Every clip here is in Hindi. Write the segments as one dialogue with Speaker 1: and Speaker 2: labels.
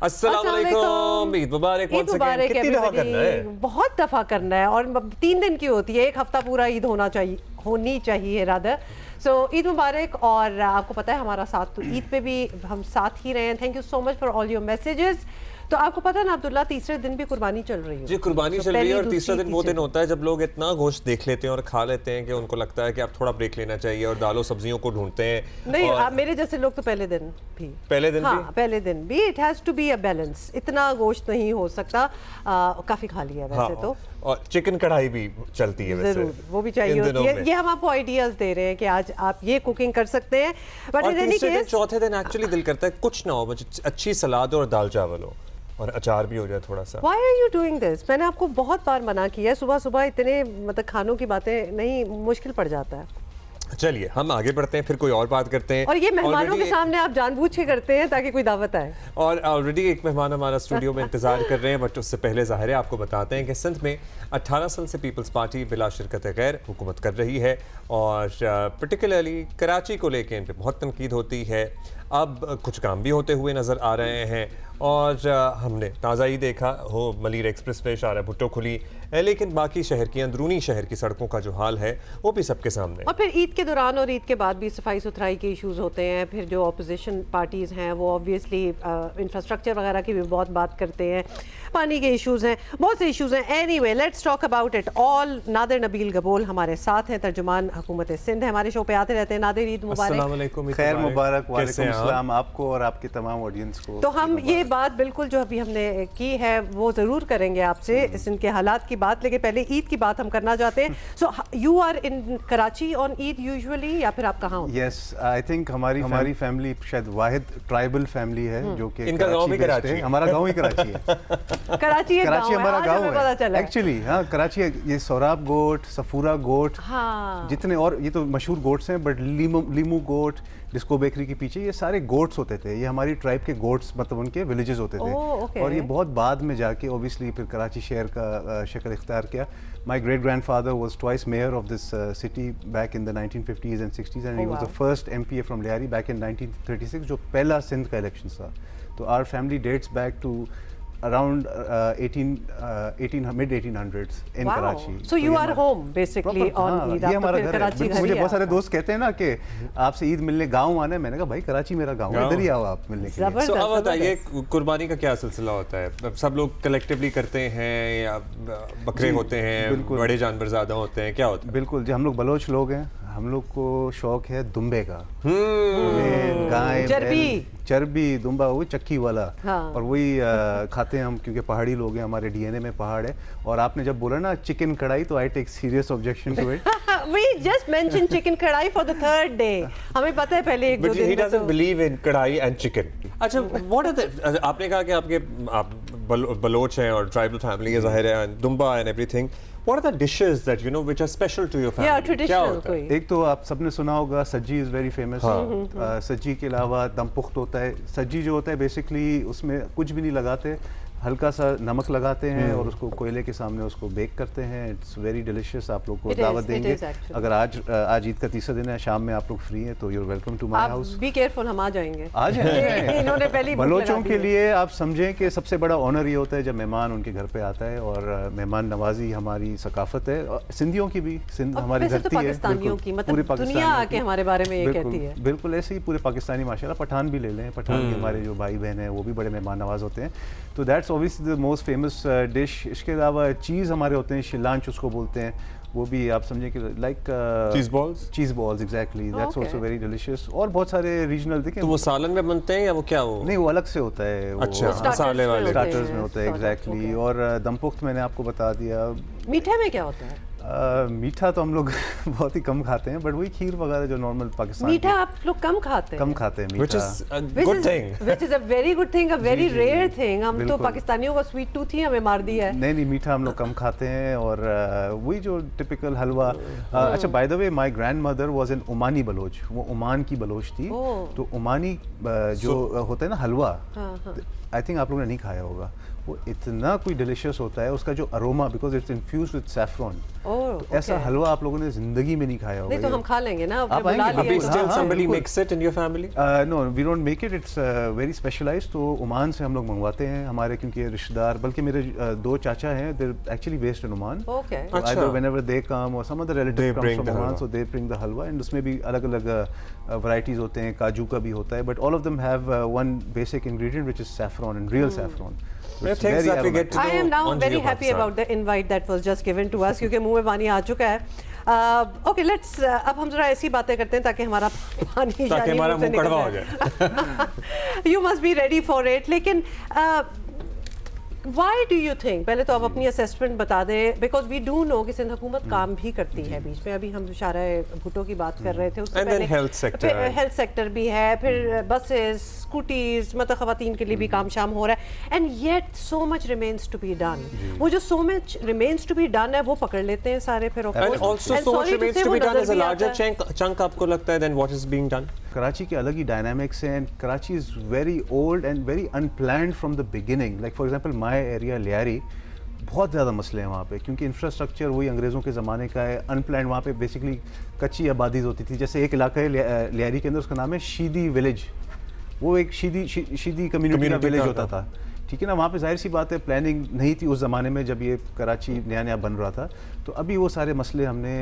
Speaker 1: अस्सलाम वालेकुम, ईद मुबारक।
Speaker 2: ईद मुबारक।
Speaker 1: कितनी दफा करना है?
Speaker 2: बहुत दफा करना है और 3 दिन की होती है, एक हफ्ता पूरा ईद होनी चाहिए रादर। सो ईद मुबारक। और आपको पता है हमारा साथ तो ईद पे भी हम साथ ही रहे हैं। Thank you so much for all your messages. तो आपको पता है ना अब्दुल्ला, तीसरे दिन भी कुर्बानी चल रही है
Speaker 1: जी, कुर्बानी चल रही है और तीसरा दिन वो दिन होता है जब लोग इतना गोश्त देख लेते हैं और खा लेते हैं कि उनको लगता है कि अब थोड़ा ब्रेक लेना चाहिए और दालों सब्जियों को ढूंढते हैं।
Speaker 2: नहीं, मेरे जैसे लोग तो पहले दिन भी पहले दिन भी it has to be a balance. इतना गोश्त नहीं हो सकता। काफी खा लिया वैसे तो।
Speaker 1: और चिकन कढ़ाई भी चलती है वैसे,
Speaker 2: जरूर वो भी चाहिए होती है। ये हम आपको आइडियाज दे रहे हैं कि आज आप ये कुकिंग कर सकते हैं। बट इन एनी केस
Speaker 1: चौथे दिन एक्चुअली दिल करता है कुछ ना हो, अच्छी सलाद और दाल चावल हो और अचार भी हो जाए थोड़ा सा।
Speaker 2: Why are you doing this? मैंने आपको बहुत बार मना किया है, सुबह सुबह इतने मतलब खानों की बातें नहीं, मुश्किल पड़ जाता है।
Speaker 1: चलिए हम आगे बढ़ते हैं, फिर कोई और बात करते हैं।
Speaker 2: और ये मेहमानों के सामने आप जानबूझ के करते हैं ताकि कोई दावत आए।
Speaker 1: और ऑलरेडी एक मेहमान हमारा स्टूडियो में इंतजार कर रहे हैं, बट उससे पहले ज़ाहिर है आपको बताते हैं कि सिंध में 18 साल से पीपल्स पार्टी बिला शिरकत गैर हुकूमत कर रही है और पर्टिकुलरली कराची को लेकर इन पर बहुत तनकीद होती है। अब कुछ काम भी होते हुए नज़र आ रहे हैं और हमने ताज़ा ही देखा हो मलीर एक्सप्रेस वे शारा भुट्टो खुली है, लेकिन बाकी शहर की अंदरूनी शहर की सड़कों का जो हाल है वो भी सबके सामने।
Speaker 2: और फिर ईद के दौरान और ईद के बाद भी सफाई सुथराई के इश्यूज़ होते हैं। फिर जो अपोजिशन पार्टीज़ हैं वो ऑब्वियसली इंफ्रास्ट्रक्चर वगैरह की भी बहुत बात करते हैं, पानी के इश्यूज़ हैं, बहुत से इश्यूज़ हैं। Anyway let's talk about it all. Nadir Nabeel Gabol हमारे साथ हैं, तर्जुमान हुकूमत सिंध है, हमारे शो पे आते रहते हैं। नादिर, ईद मुबारक।
Speaker 3: खैर मुबारक। वालेकुम अस्सलाम आपको और आपके तमाम ऑडियंस को।
Speaker 2: तो हम ये बात बिल्कुल जो अभी हमने की है वो ज़रूर करेंगे आपसे सिंध के हालात की बात, लेकिन पहले ईद की बात हम करना चाहते हैं। So you are in Karachi on Eid usually, या फिर आप कहाँ होते हैं?
Speaker 3: यस, आई थिंक हमारी फैमिली शायद वाहिद ट्राइबल फैमिली है जो कि
Speaker 1: इनका गांव भी कराची है।
Speaker 3: हमारा गांव ही कराची है।
Speaker 2: कराची
Speaker 3: हमारा गांव है एक्चुअली। हाँ, कराची ये सोराब गोट, सफूरा गोट, जितने और ये तो मशहूर गोट्स हैं, बट लीमू गोट, डिस्को बेकरी के पीछे ये सारे गोट्स होते थे। ये हमारी ट्राइब के गोट्स मतलब उनके विलेजेस होते थे। और ये बहुत बाद में जाके ओबियसली फिर कराची शहर का शक्ल इख्तियार किया। My great grandfather was twice mayor of this city back in the 1950s and 60s and he was the first MPA from Lyari back in 1936, जो पहला सिंध का इलेक्शन था। तो our family dates back to around mid 1800s in Karachi.
Speaker 2: So you are home basically on Eid.
Speaker 3: ये हमारा घर है। मुझे बहुत सारे दोस्त कहते हैं ना कि आपसे ईद मिलने गांव आना है। मैंने कहा भाई कराची मेरा गांव है, इधर ही आओ आप मिलने के लिए।
Speaker 1: So अब बताइए कुर्बानी का क्या सिलसिला होता है? सब लोग कलेक्टिवली करते हैं या बकरे होते हैं, बड़े जानवर ज्यादा होते हैं, क्या होता है?
Speaker 3: बिल्कुल जी, हम लोग बलोच लोग हैं, हम लोग को शौक है दुम्बे का। गाय, चर्बी, दुम्बा, वो चक्की वाला। और वही खाते हैं हम, क्योंकि पहाड़ी लोग हैं, हमारे DNA में पहाड़ है। और आपने जब बोला ना चिकन कढ़ाई, तो I take serious objection to it.
Speaker 2: We just mentioned chicken कढ़ाई for the third day. हमें पता है पहले एक दो दिन।
Speaker 1: He doesn't believe in कढ़ाई and chicken. अच्छा, what are the? आपने कहा कि आप बलोच हैं और ट्राइबल फैमिली है ज़ाहिर है, दुम्बा and everything. What are the dishes that you know which are special to your family?
Speaker 2: Yeah, traditional कोई।
Speaker 3: एक तो आप सबने सुना होगा सज्जी इज़ वेरी फेमस। सज्जी के अलावा दम पुख्त होता है। सज्जी जो होता है बेसिकली उसमें कुछ भी नहीं लगाते, हल्का सा नमक लगाते हैं और उसको कोयले के सामने उसको बेक करते हैं। It's very delicious. आप लोग को दावत देंगे अगर आज ईद का तीसरा दिन है, शाम में आप लोग फ्री हैं तो you are welcome to my house.
Speaker 2: Be careful, हम आ जाएंगे।
Speaker 3: आज
Speaker 2: इन्होंने पहली
Speaker 3: बलोचों के लिए आप समझें कि सबसे बड़ा ऑनर ये होता है जब मेहमान उनके घर पे आता है। और मेहमान नवाजी हमारी सकाफत है, सिंधियों की भी। सिंध हमारी धरती है,
Speaker 2: पूरी दुनिया आके हमारे बारे में ये कहती है।
Speaker 3: बिल्कुल ऐसे ही पूरे पाकिस्तानी माशाल्लाह। पठान भी ले लें, पठान भी हमारे जो भाई बहन हैं वो भी बड़े मेहमान नवाज होते हैं। तो that's obviously the most famous dish. इसके अलावा चीज़ हमारे होते हैं, शिलांच उसको बोलते हैं, वो भी आप समझें कि like cheese balls exactly, that's also very delicious. और बहुत सारे रीजनल देखें।
Speaker 1: तो वो सालन में बनते हैं या वो क्या वो?
Speaker 3: नहीं, वो अलग से होता है।
Speaker 1: अच्छा, मसाले वाले
Speaker 3: स्टार्टर्स में होता है एग्जैक्टली। और दम पुख्त मैंने आपको बता दिया।
Speaker 2: मीठे में क्या होता है?
Speaker 3: मीठा तो हम लोग बहुत ही कम खाते हैं, बट वही खीर वगैरह जो नॉर्मल पाकिस्तान।
Speaker 2: मीठा आप लोग कम खाते हैं
Speaker 1: मीठा, which is a good thing,
Speaker 2: which is a very good thing, a very rare thing. हम तो पाकिस्तानियों का स्वीट टूथ ही हमें मार दिया है।
Speaker 3: नहीं, मीठा हम लोग कम खाते हैं। और वही जो टिपिकल हलवा। अच्छा, by the way my grandmother was an Omani Baloch. वो ओमान की बलोच थी। तो ओमानी जो होता है ना हलवा, आई थिंक आप लोगों ने नहीं खाया होगा। वो इतना कोई डिलिशियस होता है, उसका जो aroma, because it's infused with saffron.
Speaker 2: Oh,
Speaker 3: तो ऐसा
Speaker 2: okay.
Speaker 3: हलवा आप लोगों ने जिंदगी में नहीं खाया होगा।
Speaker 2: नहीं तो हम खा लेंगे ना,
Speaker 3: आप आएंगे?
Speaker 1: अभी
Speaker 3: हाँ,
Speaker 1: still
Speaker 3: हाँ,
Speaker 1: somebody
Speaker 3: बिल्कुल।
Speaker 1: makes it in your family?
Speaker 3: No we don't make it, it's very specialised. तो ओमान से हम लोग मंगवाते हैं हमारे, क्योंकि रिश्तेदार, बल्कि मेरे दो चाचा हैं, they actually based in Oman.
Speaker 2: Okay.
Speaker 1: अच्छा।
Speaker 3: Either whenever they come or some other
Speaker 1: They
Speaker 3: relative comes
Speaker 1: bring
Speaker 3: from
Speaker 1: the
Speaker 3: Oman,
Speaker 1: halwa.
Speaker 3: so they bring the halwa, and उसमें भी अलग-अलग varieties होते हैं, काजू का भी होता है, but all of them have one basic ingredient which is saffron, and real saffron. So
Speaker 1: Yeah,
Speaker 3: it's
Speaker 1: things
Speaker 3: very
Speaker 1: that we get
Speaker 3: aromatic.
Speaker 1: to
Speaker 2: I am now
Speaker 1: on
Speaker 2: very
Speaker 1: Jio
Speaker 2: happy
Speaker 1: Pakistan.
Speaker 2: about the invite that was just given to us, क्योंकि मुंह में पानी आ चुका है। Okay, let's अब हम जरा ऐसी बातें करते हैं ताकि हमारा पानी
Speaker 1: ताकि हमारा मुंह कड़वा हो जाए।
Speaker 2: You must be ready for it, लेकिन Why do you think, पहले तो आप अपनी असेसमेंट बता दें, बिकॉज वी डू नो कि सिंध हुकूमत काम भी करती है बीच में, अभी हम शारा भुट्टो की बात कर रहे थे, उससे
Speaker 1: And then health sector.
Speaker 2: Health sector भी है, फिर बसेस, स्कूटीज, मतलब खवातीन के लिए भी काम शाम हो रहा है, and yet so much remains to be done. वो जो so much remains to be done है वो पकड़ लेते हैं सारे, फिर
Speaker 1: And also so much remains to be done as a larger chunk आपको लगता है than what is being done?
Speaker 3: Karachi के अलग ही डायनामिक्स हैं, and Karachi is very old and very unplanned from the beginning. Like for example my area Lyari, बहुत ज़्यादा मसले हैं वहाँ पे, क्योंकि इंफ्रास्ट्रक्चर वही अंग्रेज़ों के ज़माने का है, अनप्लान्ड। वहाँ पे बेसिकली कच्ची आबादीज होती थी। जैसे एक इलाका है लियारी के अंदर, उसका नाम है शीदी विलेज, वो एक शीदी कम्युनिटी का विलेज होता था, ठीक है ना। वहाँ पे जाहिर सी बात है प्लानिंग नहीं थी उस ज़माने में जब ये कराची नया नया बन रहा था। तो अभी वो सारे मसले हमने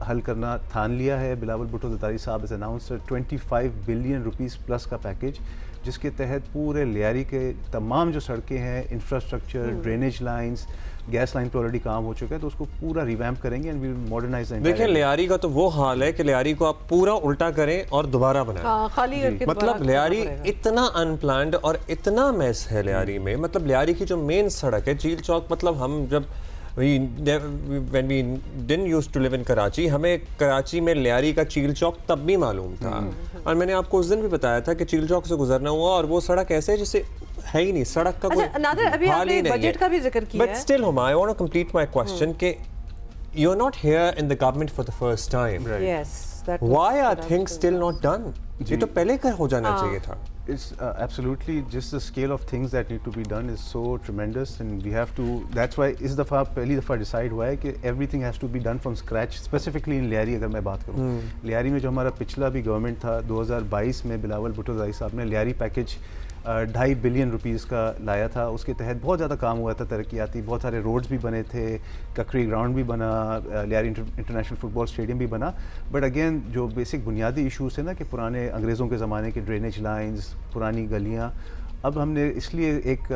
Speaker 3: हल करना ठान लिया है। Bilawal Bhutto Zardari sahab is announced 25 billion rupees plus का पैकेज, जिसके तहत पूरे लियारी के तमाम जो सड़कें हैं, infrastructure, drainage lines, gas line पे ऑलरेडी काम हो चुका है, तो उसको पूरा रिवैम्प करेंगे and we will modernise the.
Speaker 1: देखिए लियारी का तो वो हाल है कि लियारी को आप पूरा उल्टा करें और दोबारा बनाएं।
Speaker 2: खाली करके
Speaker 1: मतलब लियारी इतना अनप्लान्ड और इतना मेस है लियारी में। मतलब लियारी की जो मेन सड़क है चील चौक, मतलब हम जब when we didn't used to live in Karachi, हमें कराची में लियारी का चील चौक तब भी मालूम था, और मैंने आपको उस दिन भी बताया था कि चील चौक से गुजरना हुआ और वो सड़क ऐसे है जैसे है ही नहीं, सड़क का कोई
Speaker 2: नादर, अभी
Speaker 1: हाल ही
Speaker 2: आपने
Speaker 1: नहीं
Speaker 2: बजट का भी जिक्र किया
Speaker 1: है।
Speaker 2: है।
Speaker 1: But still Huma, I want to complete my question कि you're not here in the government for the first time.
Speaker 3: Right.
Speaker 2: Yes, that was
Speaker 1: Why are
Speaker 2: what I
Speaker 1: things
Speaker 2: was
Speaker 1: still not done? ये तो पहले कर हो जाना चाहिए था।
Speaker 3: It's absolutely just the scale of things that need to be done is so tremendous, and we have to. That's why इस दफ़ा पहली दफ़ा डिसाइड हुआ है कि everything has to be done from scratch. Specifically in Lyari अगर मैं बात करूँ, लियारी में जो हमारा पिछला भी गवर्नमेंट था 2022 में बिलावल भुट्टो ज़रदारी साहब ने लियारी पैकेज 2.5 बिलियन रुपीस का लाया था। उसके तहत बहुत ज़्यादा काम हुआ था तरक्याती, बहुत सारे रोड्स भी बने थे, ककरी ग्राउंड भी बना, लियारी इंटरनेशनल फुटबॉल स्टेडियम भी बना। बट अगेन जो बेसिक बुनियादी इशूज़ थे ना, कि पुराने अंग्रेज़ों के ज़माने के ड्रेनेज लाइंस, पुरानी गलियाँ, अब हमने इसलिए एक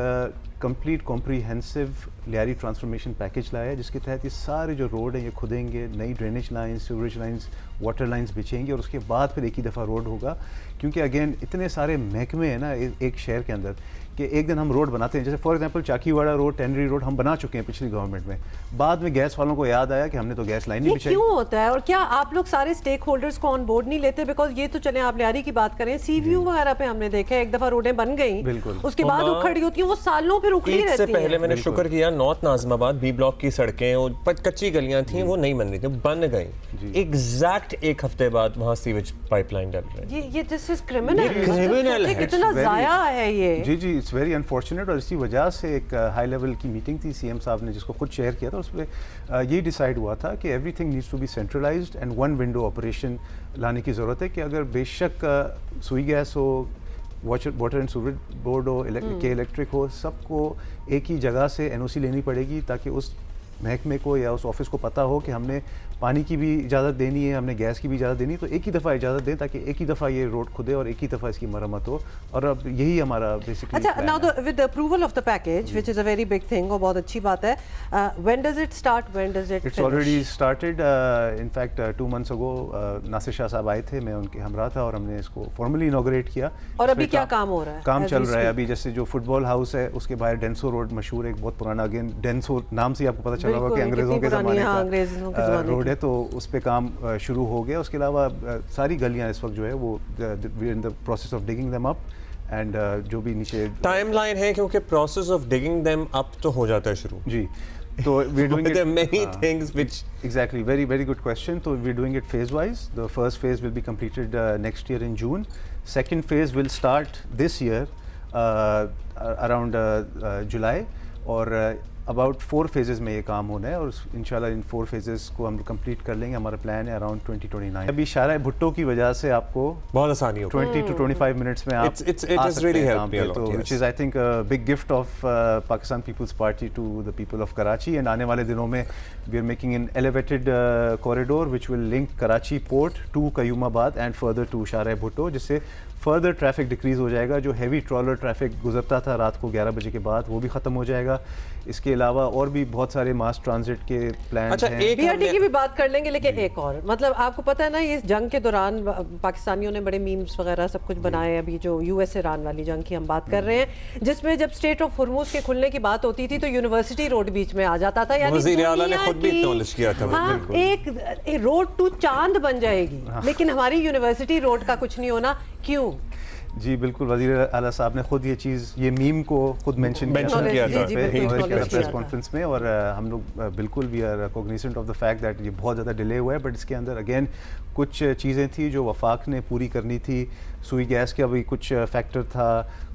Speaker 3: complete comprehensive Lyari transformation package लाया है, जिसके तहत ये सारे जो रोड हैं ये खुदेंगे, नई drainage lines, sewerage lines, water lines बिछेंगे, और उसके बाद फिर एक ही दफ़ा रोड होगा। क्योंकि अगेन इतने सारे महकमे हैं ना एक शहर के अंदर, कि एक दिन हम रोड बनाते हैं, जैसे for example Chakiwada road, tannery road हम बना चुके हैं पिछली गवर्नमेंट में, बाद में गैस वालों को याद आया कि हमने तो गैस लाइन नहीं
Speaker 2: ये
Speaker 3: बिछाई।
Speaker 2: क्यों होता है, और क्या आप लोग सारे स्टेक होल्डर्स को ऑन बोर्ड नहीं लेते? बिकॉज ये तो चले आप लियारी की बात करें, सीव्यू वगैरह पे हमने देखा है एक दफा रोडें बन गई,
Speaker 3: बिल्कुल,
Speaker 2: उसके बाद वो खड़ी होती हैं, वो सालों फिर उखड़ी
Speaker 1: ईद से
Speaker 2: रहती
Speaker 1: पहले
Speaker 2: हैं।
Speaker 1: मैंने शुक्र किया नॉर्थ नाज़िमाबाद बी ब्लॉक की सड़कें और कच्ची गलियां थी, वो नहीं बन रही थी, बन गई। एग्जैक्ट एक हफ्ते बाद वहां सीवेज पाइपलाइन डल रही है।
Speaker 2: ये दिस इज क्रिमिनल
Speaker 1: है।
Speaker 2: कितना जाया है ये।
Speaker 3: जी जी, इट्स वेरी अनफॉर्चुनेट। और इसी वजह से एक हाई लेवल की मीटिंग थी सीएम साहब ने, जिसको खुद शेयर किया था, उस पर यही डिसाइड हुआ था कि everything needs to be centralised and one window operation लाने की ज़रूरत है। कि अगर बेशक सुई गैस हो, वाटर एंड सीवरेज बोर्ड हो, के इलेक्ट्रिक हो, सबको एक ही जगह से एनओसी लेनी पड़ेगी, ताकि उस महकमे को या उस ऑफिस को पता हो कि हमने पानी की भी इजाज़त देनी है, हमने गैस की भी इजाज़त देनी है, तो एक ही दफ़ा इजाज़त दें, ताकि एक ही दफ़ा ये रोड खुदे और एक ही दफ़ा इसकी मरम्मत हो। और अब यही हमारा बेसिकली
Speaker 2: अच्छा, now with the approval of the package which is a very big thing, और बहुत अच्छी बात है, when does it start, when does it
Speaker 3: it's already started. In fact 2 months ago Nasir Shah sahab आए थे, मैं उनके हमरा था, और हमने इसको फॉर्मली इनॉग्रेट किया।
Speaker 2: और अभी क्या काम हो रहा है?
Speaker 3: काम चल रहा है अभी। जैसे जो फुटबॉल हाउस है उसके बाहर डेंसो रोड मशहूर है, एक बहुत पुराना, अगेन डेंसो नाम से आपको पता चला होगा कि अंग्रेज़ों के ज़माने का रोड है, तो उस पर काम शुरू हो गया। उसके अलावा सारी गलियां इस वक्त जो है वो in the process of digging them up, and जो भी नीचे
Speaker 1: टाइमलाइन है, क्योंकि process of digging them up तो हो जाता है शुरू
Speaker 3: जी। तो we are doing
Speaker 1: There are many things which
Speaker 3: exactly, very very good question. So we're doing it phase wise. The first phase will be completed next year in June. Second phase will start this year around July. और अबाउट 4 फेजेस में ये काम होना है और इंशाल्लाह इन 4 फेजेस को हम कंप्लीट कर लेंगे। हमारा प्लान है अराउंड 2029। अभी शाहराह भुट्टो की वजह से आपको
Speaker 1: बहुत आसानी होगी,
Speaker 3: 20 to 25 मिनट्स में आप
Speaker 1: it has really helped me a lot,
Speaker 3: तो
Speaker 1: yes.
Speaker 3: which is I think a big gift of Pakistan People's Party to the people of Karachi, and आने वाले दिनों में we are making an elevated corridor which will link Karachi port to Qayyumabad and further to शाहराह Bhutto, जिससे फर्दर ट्रैफिक डिक्रीज़ हो जाएगा। जो हैवी ट्रॉलर ट्रैफिक गुजरता था रात को 11 बजे के बाद वो भी ख़त्म हो जाएगा। इसके अलावा और भी बहुत सारे मास ट्रांजिट के प्लान
Speaker 1: अच्छा,
Speaker 3: हैं।
Speaker 2: बीआरटी की भी बात कर लेंगे, लेकिन एक और मतलब आपको पता है ना, इस जंग के दौरान पाकिस्तानियों ने बड़े मीम्स वगैरह सब कुछ बनाए। अभी जो यूएस ईरान वाली जंग की हम बात कर रहे हैं, जिसमें जब स्ट्रेट ऑफ हुर्मुज के खुलने की बात होती थी तो यूनिवर्सिटी रोड बीच में आ जाता था। यानी
Speaker 1: वज़ीर आला ने खुद भी एक्नॉलेज किया था।
Speaker 2: हाँ, एक रोड टू चांद बन जाएगी, लेकिन हमारी यूनिवर्सिटी रोड का कुछ नहीं होना। क्यों?
Speaker 3: जी बिल्कुल, वज़ीर आला साहब ने खुद ये चीज़, ये मीम को खुद मेंशन किया था प्रेस कॉन्फ्रेंस में, और हम लोग बिल्कुल we are cognizant of the fact that ये बहुत ज़्यादा डिले हुआ है। बट इसके अंदर अगेन कुछ चीज़ें थी जो वफाक ने पूरी करनी थी। सुई गैस का भी कुछ फैक्टर था,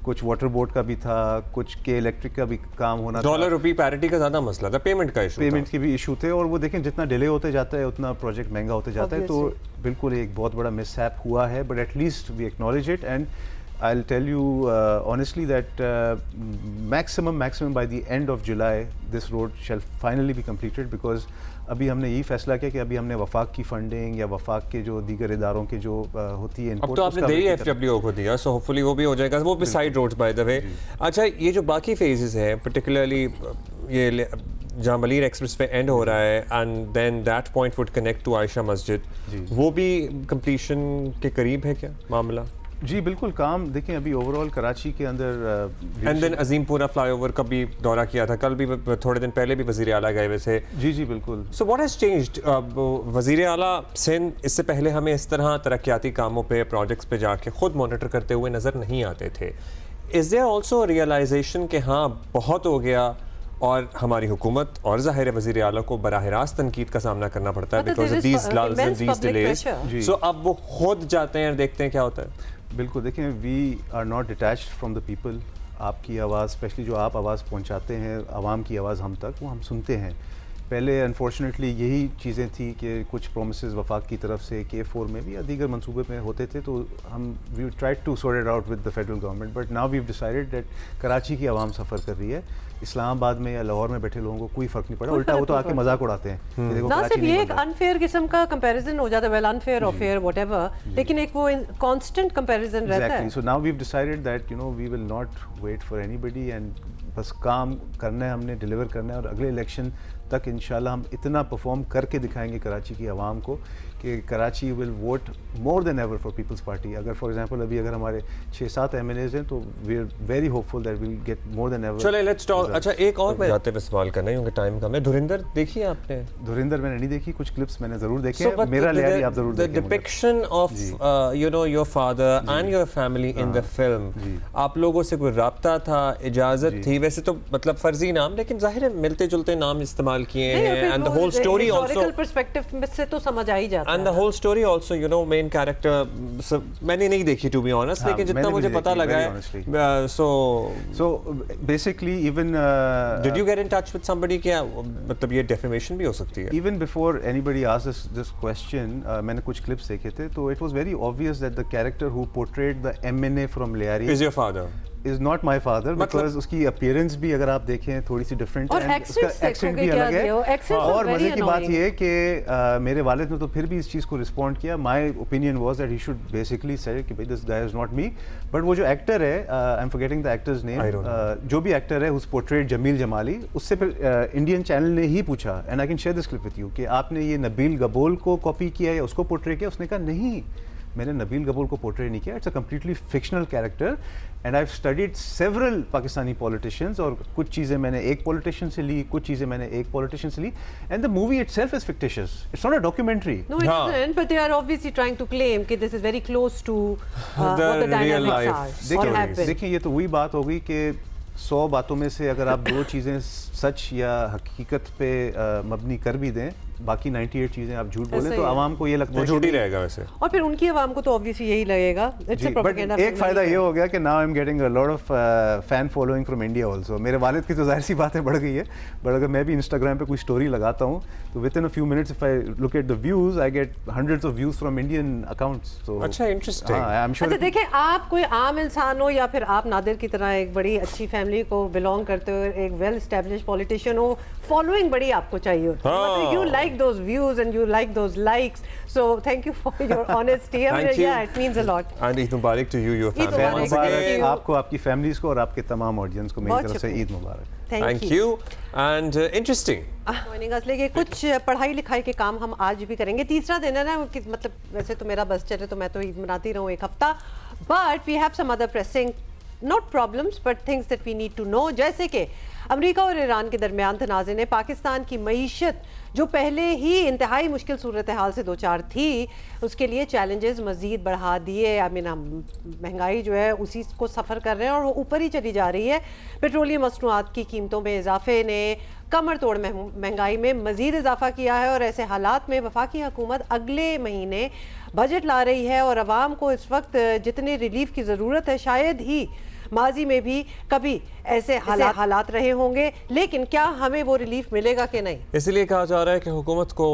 Speaker 3: कुछ वाटर बोर्ड का भी था, कुछ के इलेक्ट्रिक का भी काम होना था।
Speaker 1: डॉलर रुपी पैरिटी का ज़्यादा मसला था, पेमेंट का इशू,
Speaker 3: पेमेंट के भी इशू थे। और वो देखें जितना डिले होते जाता है उतना प्रोजेक्ट महंगा होते जाता है। तो बिल्कुल एक बहुत बड़ा मिसहैप हुआ है, but at least we acknowledge it. And I'll tell you honestly that maximum by the end of July this road shall finally be completed, because अभी हमने यही फैसला किया कि अभी हमने वफाक की फंडिंग या वफाक के जो दीगर इदारों के जो होती है,
Speaker 1: अब तो आपने दे FWO को दिया, सो होपफुली वो भी हो जाएगा, वो भी side roads by the way. अच्छा, ये जो बाकी फेजेस हैं, पर्टिकुलरली ये जहाँ मलीर एक्सप्रेस पे एंड हो रहा है and then that point would connect to Ayesha Masjid, वो भी कंप्लीशन के करीब है क्या मामला?
Speaker 3: जी बिल्कुल, काम देखें अभी ओवरऑल कराची के अंदर।
Speaker 1: एंड देन अजीमपुरा फ्लाईओवर का भी दौरा किया था, कल भी थोड़े दिन पहले भी वज़ीर आला गए हुए थे।
Speaker 3: जी बिल्कुल।
Speaker 1: So what has changed? वज़ीर आला सिंध इससे पहले हमें इस तरह तरक्याती कामों पे, प्रोजेक्ट्स पे जाके खुद मॉनिटर करते हुए नज़र नहीं आते थे। इज़ देयर ऑल्सो रियलाइजेशन कि हाँ बहुत हो गया, और हमारी हुकूमत और ज़ाहिर वज़ीर आला को बराह रास्त तनकीद का सामना करना पड़ता है because of these laws and these delays. So अब वो खुद जाते हैं और देखते हैं क्या होता है।
Speaker 3: बिल्कुल, देखें we are not detached from the people. आपकी आवाज़, स्पेशली जो आप आवाज़ पहुंचाते हैं, आवाम की आवाज़ हम तक, वो हम सुनते हैं। पहले अनफॉर्चुनेटली यही चीज़ें थी कि कुछ प्रोमिसेस वफाक की तरफ से K4 में भी या दीगर मंसूबे में होते थे, तो हम we tried to sort it out with the federal government. But now we have decided that Karachi की आवाम सफ़र कर रही है, इस्लामाबाद में या लाहौर में बैठे लोगों को कोई फ़र्क नहीं पड़ा। उल्टा वो तो आके मजाक उड़ाते हैं। देखो
Speaker 2: ना सिर्फ ये एक अनफेयर किस्म का कंपैरिजन हो जाता है, वेल अनफेयर और फेयर व्हाटएवर, लेकिन एक वो कांस्टेंट कंपैरिजन रहता है।
Speaker 3: So now we have decided that you know we will not wait for anybody, and बस काम करना है, हमने डिलीवर करना है। और अगले इलेक्शन तक इंशाल्लाह हम इतना परफॉर्म करके दिखाएंगे कराची की आवाम को कि Karachi will vote more than ever for Peoples Party. अगर फॉर एग्जांपल अभी अगर हमारे 6-7 MLAs हैं तो we are very hopeful that will get more than ever.
Speaker 1: चलिए लेट्स टॉक। अच्छा, एक और मैं जाते हुए सवाल करना है क्योंकि टाइम कम है। धुरिंदर देखी आपने?
Speaker 3: धुरिंदर मैंने नहीं देखी, कुछ क्लिप्स मैंने जरूर देखे। मेरा लिहाज आप जरूर देखें।
Speaker 1: The depiction of you know your father and your family in the film, आप लोगों से कोई राब्ता था, इजाजत थी? वैसे तो मतलब फर्जी नाम, लेकिन जाहिर है मिलते जुलते नाम इस्तेमाल किए हैं। And the whole story also
Speaker 2: perspective से तो समझ आ ही जाता है।
Speaker 1: And the whole story also you know main character मैंने नहीं देखी टू बी ऑनेस्ट, लेकिन जितना मुझे पता लगा है so
Speaker 3: basically even
Speaker 1: did you get in touch with somebody? क्या मतलब ये डेफेमेशन भी हो सकती है?
Speaker 3: Even before anybody asked this question मैंने कुछ क्लिप्स देखे थे, तो it was very obvious that the character who portrayed the MNA from Lyari
Speaker 1: is your father,
Speaker 3: is not my father, because उसकी अपीयरेंस भी अगर आप देखें थोड़ी सी डिफरेंट है, उसका एक्सेंट भी अलग है। और मजे की बात ये है कि मेरे वालिद ने तो फिर भी इस चीज़ को रिस्पॉन्ड किया। My opinion was that he should basically से कि भाई this guy is not me, but वो जो एक्टर है, I am forgetting the actors name, जो भी एक्टर है उस पोर्ट्रेट जमील जमाली, उससे फिर इंडियन चैनल ने ही पूछा, and I can share this clip with you, कि आपने ये नबील गबोल को कॉपी किया या उसको पोर्ट्रेट किया? उसने कहा नहीं, मैंने नबील गबोल को पोर्ट्रेट नहीं किया, it's a completely fictional character and I have studied several Pakistani politicians, और कुछ चीज़ें मैंने एक पॉलिटिशियन से ली, कुछ चीज़ें मैंने एक पॉलिटिशियन से ली, and the movie itself is fictitious, it's not a documentary.
Speaker 2: No, it isn't, but they are obviously trying to claim that this is very close to what the dynamics are or have been.
Speaker 3: देखिए, ये तो वही बात हो गई कि 100 बातों में से अगर आप 2 चीज़ें सच या हकीकत पे मबनी कर भी दें, बाकी 98 चीज़ें आप झूठ
Speaker 2: ऐसा
Speaker 3: बोलें
Speaker 2: ही
Speaker 3: तो
Speaker 2: है।
Speaker 3: आवाम को ये लगता
Speaker 1: वो
Speaker 3: है
Speaker 1: झूठ ही
Speaker 3: कि
Speaker 1: रहेगा वैसे।
Speaker 2: और फिर उनकी आवाम को तो ऑब्वियसली यही लगेगा। It's a
Speaker 3: but
Speaker 2: propaganda.
Speaker 3: एक फ़ायदा ये हो गया कि now I am getting a lot of fan following from India also. मेरे वालिद की तो जाहिर सी बातें बढ़ गई है, बट अगर मैं भी इंस्टाग्राम पे कोई स्टोरी लगाता हूँ तो with in a few minutes if I look at the views I get hundreds of views from Indian accounts. तो
Speaker 1: अच्छा, इंटरेस्टिंग।
Speaker 3: I am sure.
Speaker 2: अच्छा देखें, आप कोई आम इंसान हो या फिर आप नादिर की तरह एक बड़ी अच्छी फैमिली को बिलोंग करते हो, एक वेल एस्टैब्लिश्ड पॉलिटिशियन हो, फॉलोइंग बड़ी आपको चाहिए होती है।
Speaker 1: हाँ।
Speaker 2: मतलब you like those views and you like those likes, so thank you for your honesty.
Speaker 1: Thank you.
Speaker 2: Yeah it means a lot.
Speaker 1: And Eid Mubarak to you, your
Speaker 2: Eid
Speaker 1: family.
Speaker 2: Mubarak.
Speaker 1: Once
Speaker 2: Thank
Speaker 1: again,
Speaker 2: you.
Speaker 3: आपको, आपकी फैमिलीज को और आपके तमाम ऑडियंस को मेरी
Speaker 2: बहुत
Speaker 3: तरफ से
Speaker 2: शुक्रिया।
Speaker 3: ईद मुबारक।
Speaker 1: thank you and interesting.
Speaker 2: Joining us. लेकिन कुछ पढ़ाई लिखाई के काम हम आज भी करेंगे। तीसरा दिन है ना, मतलब वैसे तो मेरा बस चले तो मैं तो ईद मनाती रहूँ एक हफ्ता, but we have some other pressing not problems but things that we need to know. जैसे कि अमेरिका और ईरान के दरमियान तनाज़े ने पाकिस्तान की मईशत, जो पहले ही इंतहाई मुश्किल सूरत हाल से दो चार थी, उसके लिए चैलेंजेस मज़ीद बढ़ा दिए। आई मीन महंगाई जो है उसी को सफ़र कर रहे हैं और वो ऊपर ही चली जा रही है। पेट्रोलियम मसनूआत की कीमतों में इजाफे ने कमर तोड़ महंगाई में मज़ीद इजाफा किया है और ऐसे हालात में वफाकी हुकूमत अगले महीने बजट ला रही है और आवाम को इस वक्त जितने रिलीफ की ज़रूरत है शायद ही माजी में भी कभी ऐसे हालात रहे होंगे, लेकिन क्या हमें वो रिलीफ मिलेगा कि नहीं?
Speaker 1: इसलिए कहा जा रहा है कि हुकूमत को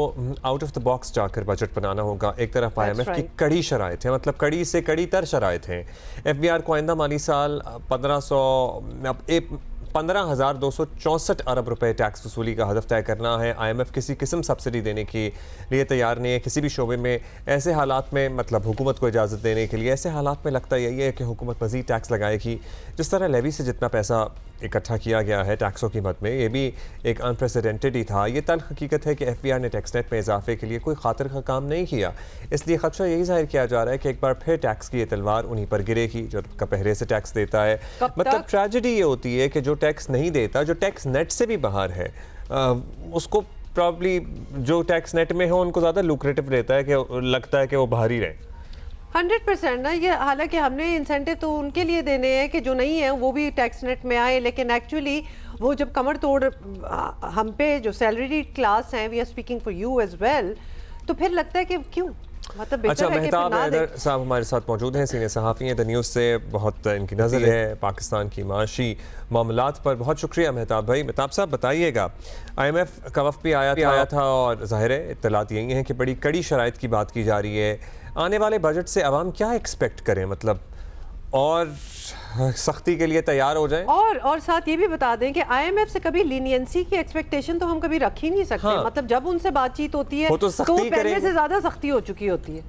Speaker 1: आउट ऑफ द बॉक्स जाकर बजट बनाना होगा। एक तरफ IMF की कड़ी शराइत है, मतलब कड़ी से कड़ी तर शराइत हैं। FBR को आइंदा माली साल 15,264 अरब रुपए टैक्स वसूली का हदफ तय करना है। IMF किसी किस्म सब्सिडी देने के लिए तैयार नहीं है किसी भी शोबे में। ऐसे हालात में मतलब हुकूमत को इजाज़त देने के लिए ऐसे हालात में लगता यही है कि हुकूमत मज़ीद टैक्स लगाएगी। जिस तरह लेवी से जितना पैसा इकट्ठा किया गया है टैक्सों की मद में, ये भी एक अनप्रेसिडेंटेड ही था। ये तल्ख हकीकत है कि FBR ने टैक्स नेट में इजाफे के लिए कोई खातिर का काम नहीं किया। इसलिए खदशा यही जाहिर किया जा रहा है कि एक बार फिर टैक्स की ये तलवार उन्हीं पर गिरेगी जो पहले से टैक्स देता है। मतलब ट्रेजेडी ये होती है कि जो टैक्स नहीं देता, जो टैक्स नेट से भी बाहर है, उसको प्रॉब्ली जो टैक्स नेट में हो उनको ज़्यादा लुक्रेटिव रहता है कि लगता है कि वो बाहर ही रहे।
Speaker 2: 100% ना, ये हालांकि हमने इंसेंटिव तो उनके लिए देने हैं कि जो नहीं है वो भी टैक्स नेट में आए, लेकिन एक्चुअली वो जब कमर तोड़ हम पे जो सैलरी क्लास हैं, we are speaking for you as well, तो फिर लगता है कि क्यों, मतलब
Speaker 1: अच्छा, मेहताब हैदर साहब हमारे साथ मौजूद हैं, सीनियर सहाफ़ी हैं द न्यूज़ से, बहुत इनकी नज़र है पाकिस्तान की माशी मामलात पर। बहुत शुक्रिया मेहताब भाई। मेहताब साहब बताइएगा, IMF का वफ़द भी आया था और ज़ाहिर है इत्तलात यही हैं कि बड़ी कड़ी शराइत की बात की जा रही है। आने वाले बजट से आवाम क्या एक्सपेक्ट करें, मतलब और सख्ती के लिए तैयार हो जाएं?
Speaker 2: और साथ ये भी बता दें कि IMF से कभी लीनियंसी की एक्सपेक्टेशन तो हम कभी रख ही नहीं सकते।
Speaker 1: हाँ।
Speaker 2: मतलब जब उनसे बातचीत होती है
Speaker 1: तो
Speaker 2: पहले से ज़्यादा सख्ती हो चुकी होती है।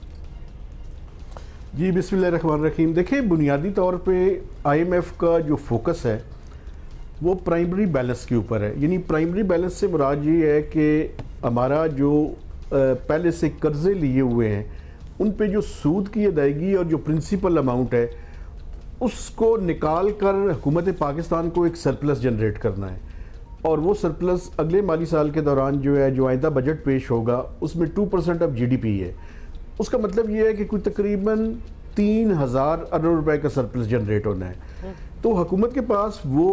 Speaker 4: जी बिस्मिल्लाहिर्रहमानिर्रहीम। देखिए, बुनियादी तौर पे IMF का जो फोकस है वो प्राइमरी बैलेंस के ऊपर है। यानी प्राइमरी बैलेंस से मुराद ये है कि हमारा जो पहले से कर्जे लिए हुए हैं उन पे जो सूद की अदायगी और जो प्रिंसिपल अमाउंट है उसको निकाल कर हुकूमत पाकिस्तान को एक सरप्लस जनरेट करना है। और वो सरप्लस अगले माली साल के दौरान जो है, जो आइंदा बजट पेश होगा उसमें 2% ऑफ GDP है। उसका मतलब ये है कि कुछ तकरीबन 3000 अरब रुपए का सरप्लस जनरेट होना है। तो हुकूमत के पास वो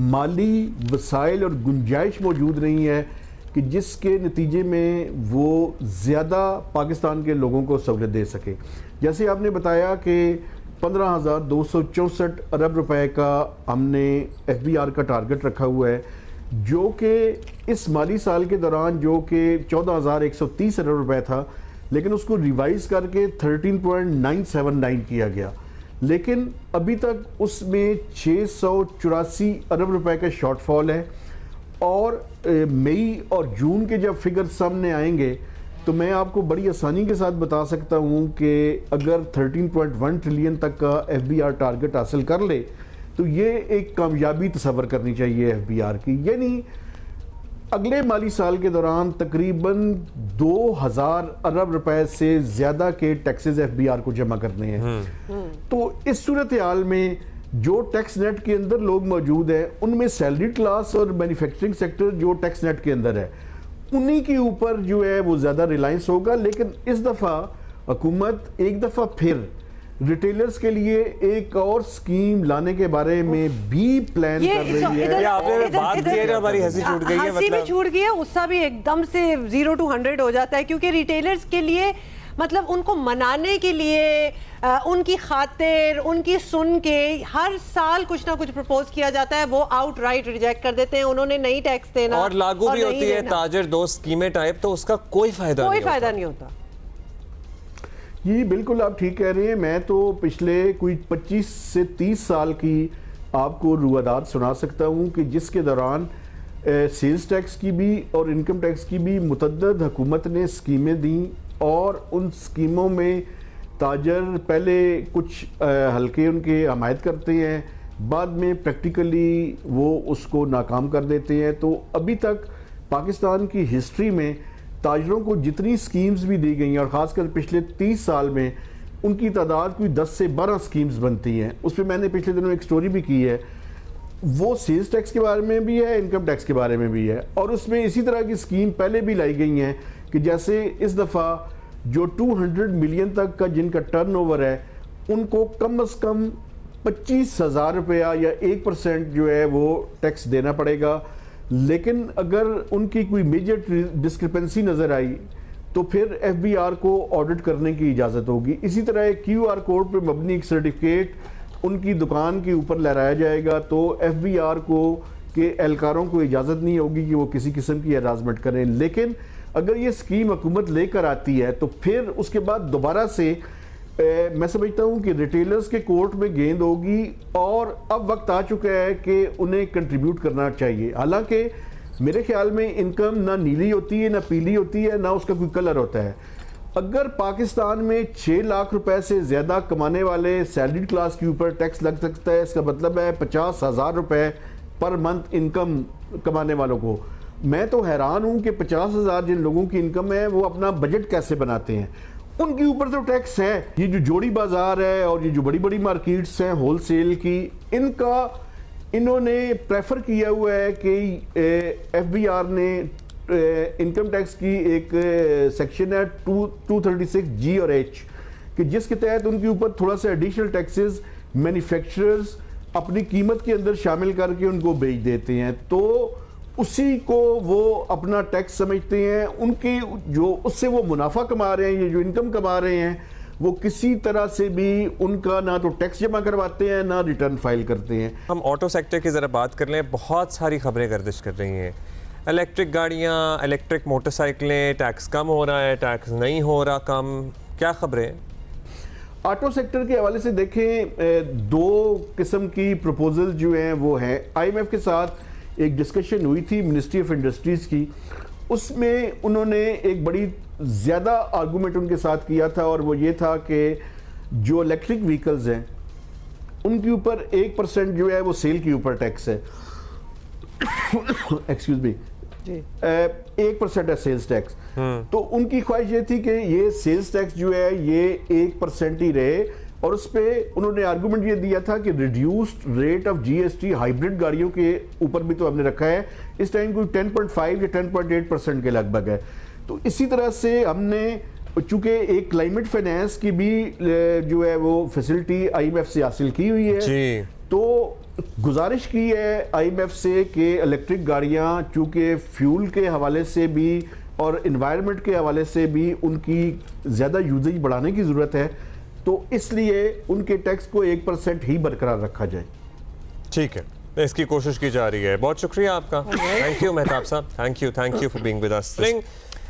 Speaker 4: माली वसाइल और गुंजाइश मौजूद नहीं है कि जिसके नतीजे में वो ज़्यादा पाकिस्तान के लोगों को सहूलत दे सके। जैसे आपने बताया कि 15,264 अरब रुपए का हमने FBR का टारगेट रखा हुआ है, जो कि इस माली साल के दौरान जो कि 14,130 अरब रुपए था, लेकिन उसको रिवाइज करके 13.979 किया गया। लेकिन अभी तक उसमें 684 अरब रुपए का शॉर्टफॉल है। और मई और जून के जब फिगर सामने आएंगे तो मैं आपको बड़ी आसानी के साथ बता सकता हूं कि अगर 13.1 ट्रिलियन तक का FBR टारगेट हासिल कर ले तो ये एक कामयाबी तस्वर करनी चाहिए FBR की। यानी अगले माली साल के दौरान तकरीबन 2000 अरब रुपए से ज़्यादा के टैक्सेस FBR को जमा करने हैं। तो इस सूरत हाल में जो टैक्स नेट के अंदर लोग मौजूद हैं उनमें सैलरी क्लास और मैन्युफैक्चरिंग सेक्टर जो टैक्स नेट के अंदर है उन्हीं के ऊपर जो है वो ज़्यादा रिलायंस होगा। लेकिन इस दफ़ा हुकूमत एक दफ़ा फिर रिटेलर्स के लिए एक और स्कीम लाने के बारे में भी प्लान कर रही है।
Speaker 1: ये आपने बात की है, हमारी हंसी छूट गई है,
Speaker 2: हंसी भी छूट गई है, गुस्सा भी एकदम से 0 to 100 हो जाता है, क्योंकि रिटेलर्स के लिए मतलब उनको मनाने के लिए उनकी खातिर उनकी सुन के हर साल कुछ ना कुछ प्रपोज किया जाता है, वो आउट राइट रिजेक्ट कर देते हैं। उन्होंने नई टैक्स देना
Speaker 1: और लागू भी होती है ताजर दोस्त स्कीमें टाइप, तो उसका कोई फायदा नहीं
Speaker 2: होता।
Speaker 4: ये बिल्कुल आप ठीक कह रहे हैं। मैं तो पिछले कोई 25 से 30 साल की आपको रुआदात सुना सकता हूँ कि जिसके दौरान सेल्स टैक्स की भी और इनकम टैक्स की भी मुतअद्दिद हुकूमत ने स्कीमें दी, और उन स्कीमों में ताजर पहले कुछ हल्के उनके हमायत करते हैं, बाद में प्रैक्टिकली वो उसको नाकाम कर देते हैं। तो अभी तक पाकिस्तान की हिस्ट्री में ताजरों को जितनी स्कीम्स भी दी गई हैं, और ख़ासकर पिछले 30 साल में उनकी तादाद कोई 10 से 12 स्कीम्स बनती हैं। उस पर मैंने पिछले दिनों एक स्टोरी भी की है, वो सेल्स टैक्स के बारे में भी है, इनकम टैक्स के बारे में भी है, और उसमें इसी तरह की स्कीम पहले भी लाई गई हैं कि जैसे इस दफ़ा जो 200 मिलियन तक का जिनका टर्नओवर है उनको कम से कम 25,000 रुपया या 1% जो है वो टैक्स देना पड़ेगा। लेकिन अगर उनकी कोई मेजर डिस्क्रिपेंसी नज़र आई तो फिर FBR को ऑडिट करने की इजाज़त होगी। इसी तरह एक QR कोड पर मबनी एक सर्टिफिकेट उनकी दुकान के ऊपर लहराया जाएगा, तो FBR को के एहलकारों को इजाज़त नहीं होगी कि वो किसी किस्म की हरासमेंट करें। लेकिन अगर ये स्कीम हुकूमत लेकर आती है तो फिर उसके बाद दोबारा से मैं समझता हूँ कि रिटेलर्स के कोर्ट में गेंद होगी, और अब वक्त आ चुका है कि उन्हें कंट्रीब्यूट करना चाहिए। हालांकि मेरे ख्याल में इनकम ना नीली होती है, ना पीली होती है, ना उसका कोई कलर होता है। अगर पाकिस्तान में 6 लाख रुपए से ज़्यादा कमाने वाले सैलरीड क्लास के ऊपर टैक्स लग सकता है, इसका मतलब है 50,000 रुपये पर मंथ इनकम कमाने वालों को। मैं तो हैरान हूँ कि 50,000 जिन लोगों की इनकम है वो अपना बजट कैसे बनाते हैं, उनके ऊपर तो टैक्स है। ये जो जोड़ी बाजार है और ये जो बड़ी बड़ी मार्केट्स हैं होलसेल की, इनका इन्होंने प्रेफर किया हुआ है कि FBR ने इनकम टैक्स की एक सेक्शन है 236G और H कि जिसके तहत उनके ऊपर थोड़ा सा एडिशनल टैक्सेस मैन्युफैक्चरर्स अपनी कीमत के अंदर शामिल करके उनको बेच देते हैं, तो उसी को वो अपना टैक्स समझते हैं। उनके जो उससे वो मुनाफा कमा रहे हैं, ये जो इनकम कमा रहे हैं, वो किसी तरह से भी उनका ना तो टैक्स जमा करवाते हैं ना रिटर्न फाइल करते हैं।
Speaker 1: हम ऑटो सेक्टर की ज़रा बात कर लें। बहुत सारी खबरें गर्दिश कर रही हैं, इलेक्ट्रिक गाड़ियाँ, इलेक्ट्रिक मोटरसाइकिलें, टैक्स कम हो रहा है, टैक्स नहीं हो रहा कम, क्या खबरें?
Speaker 4: ऑटो सेक्टर के हवाले से देखें, 2 किस्म की प्रपोजल जो हैं वो हैं। IMF के साथ एक डिस्कशन हुई थी मिनिस्ट्री ऑफ इंडस्ट्रीज़ की, उसमें उन्होंने एक बड़ी ज़्यादा आर्गूमेंट उनके साथ किया था, और वो ये था कि जो इलेक्ट्रिक व्हीकल्स हैं उनके ऊपर 1% जो है वो सेल के ऊपर टैक्स है। एक्सक्यूज मी, 1% है सेल्स टैक्स। तो उनकी ख्वाहिश ये थी कि ये सेल्स टैक्स जो है ये 1% ही रहे, और उस पर उन्होंने आर्गूमेंट ये दिया था कि reduced rate of GST hybrid गाड़ियों के ऊपर भी तो हमने रखा है, इस टाइम कोई 10.5 या 10.8% के लगभग है। तो इसी तरह से हमने चूंकि एक क्लाइमेट फाइनेंस की भी जो है वो फैसिलिटी IMF से हासिल की हुई है जी। तो गुजारिश की है IMF से कि इलेक्ट्रिक गाड़ियाँ चूँकि फ्यूल के हवाले से भी और इन्वायरमेंट के हवाले से भी उनकी ज़्यादा यूजेज बढ़ाने की ज़रूरत है, तो इसलिए उनके टैक्स को 1% ही बरकरार रखा जाए।
Speaker 1: ठीक है, इसकी कोशिश की जा रही है। बहुत शुक्रिया आपका। थैंक यू मेहताब साहब, thank you for being with us.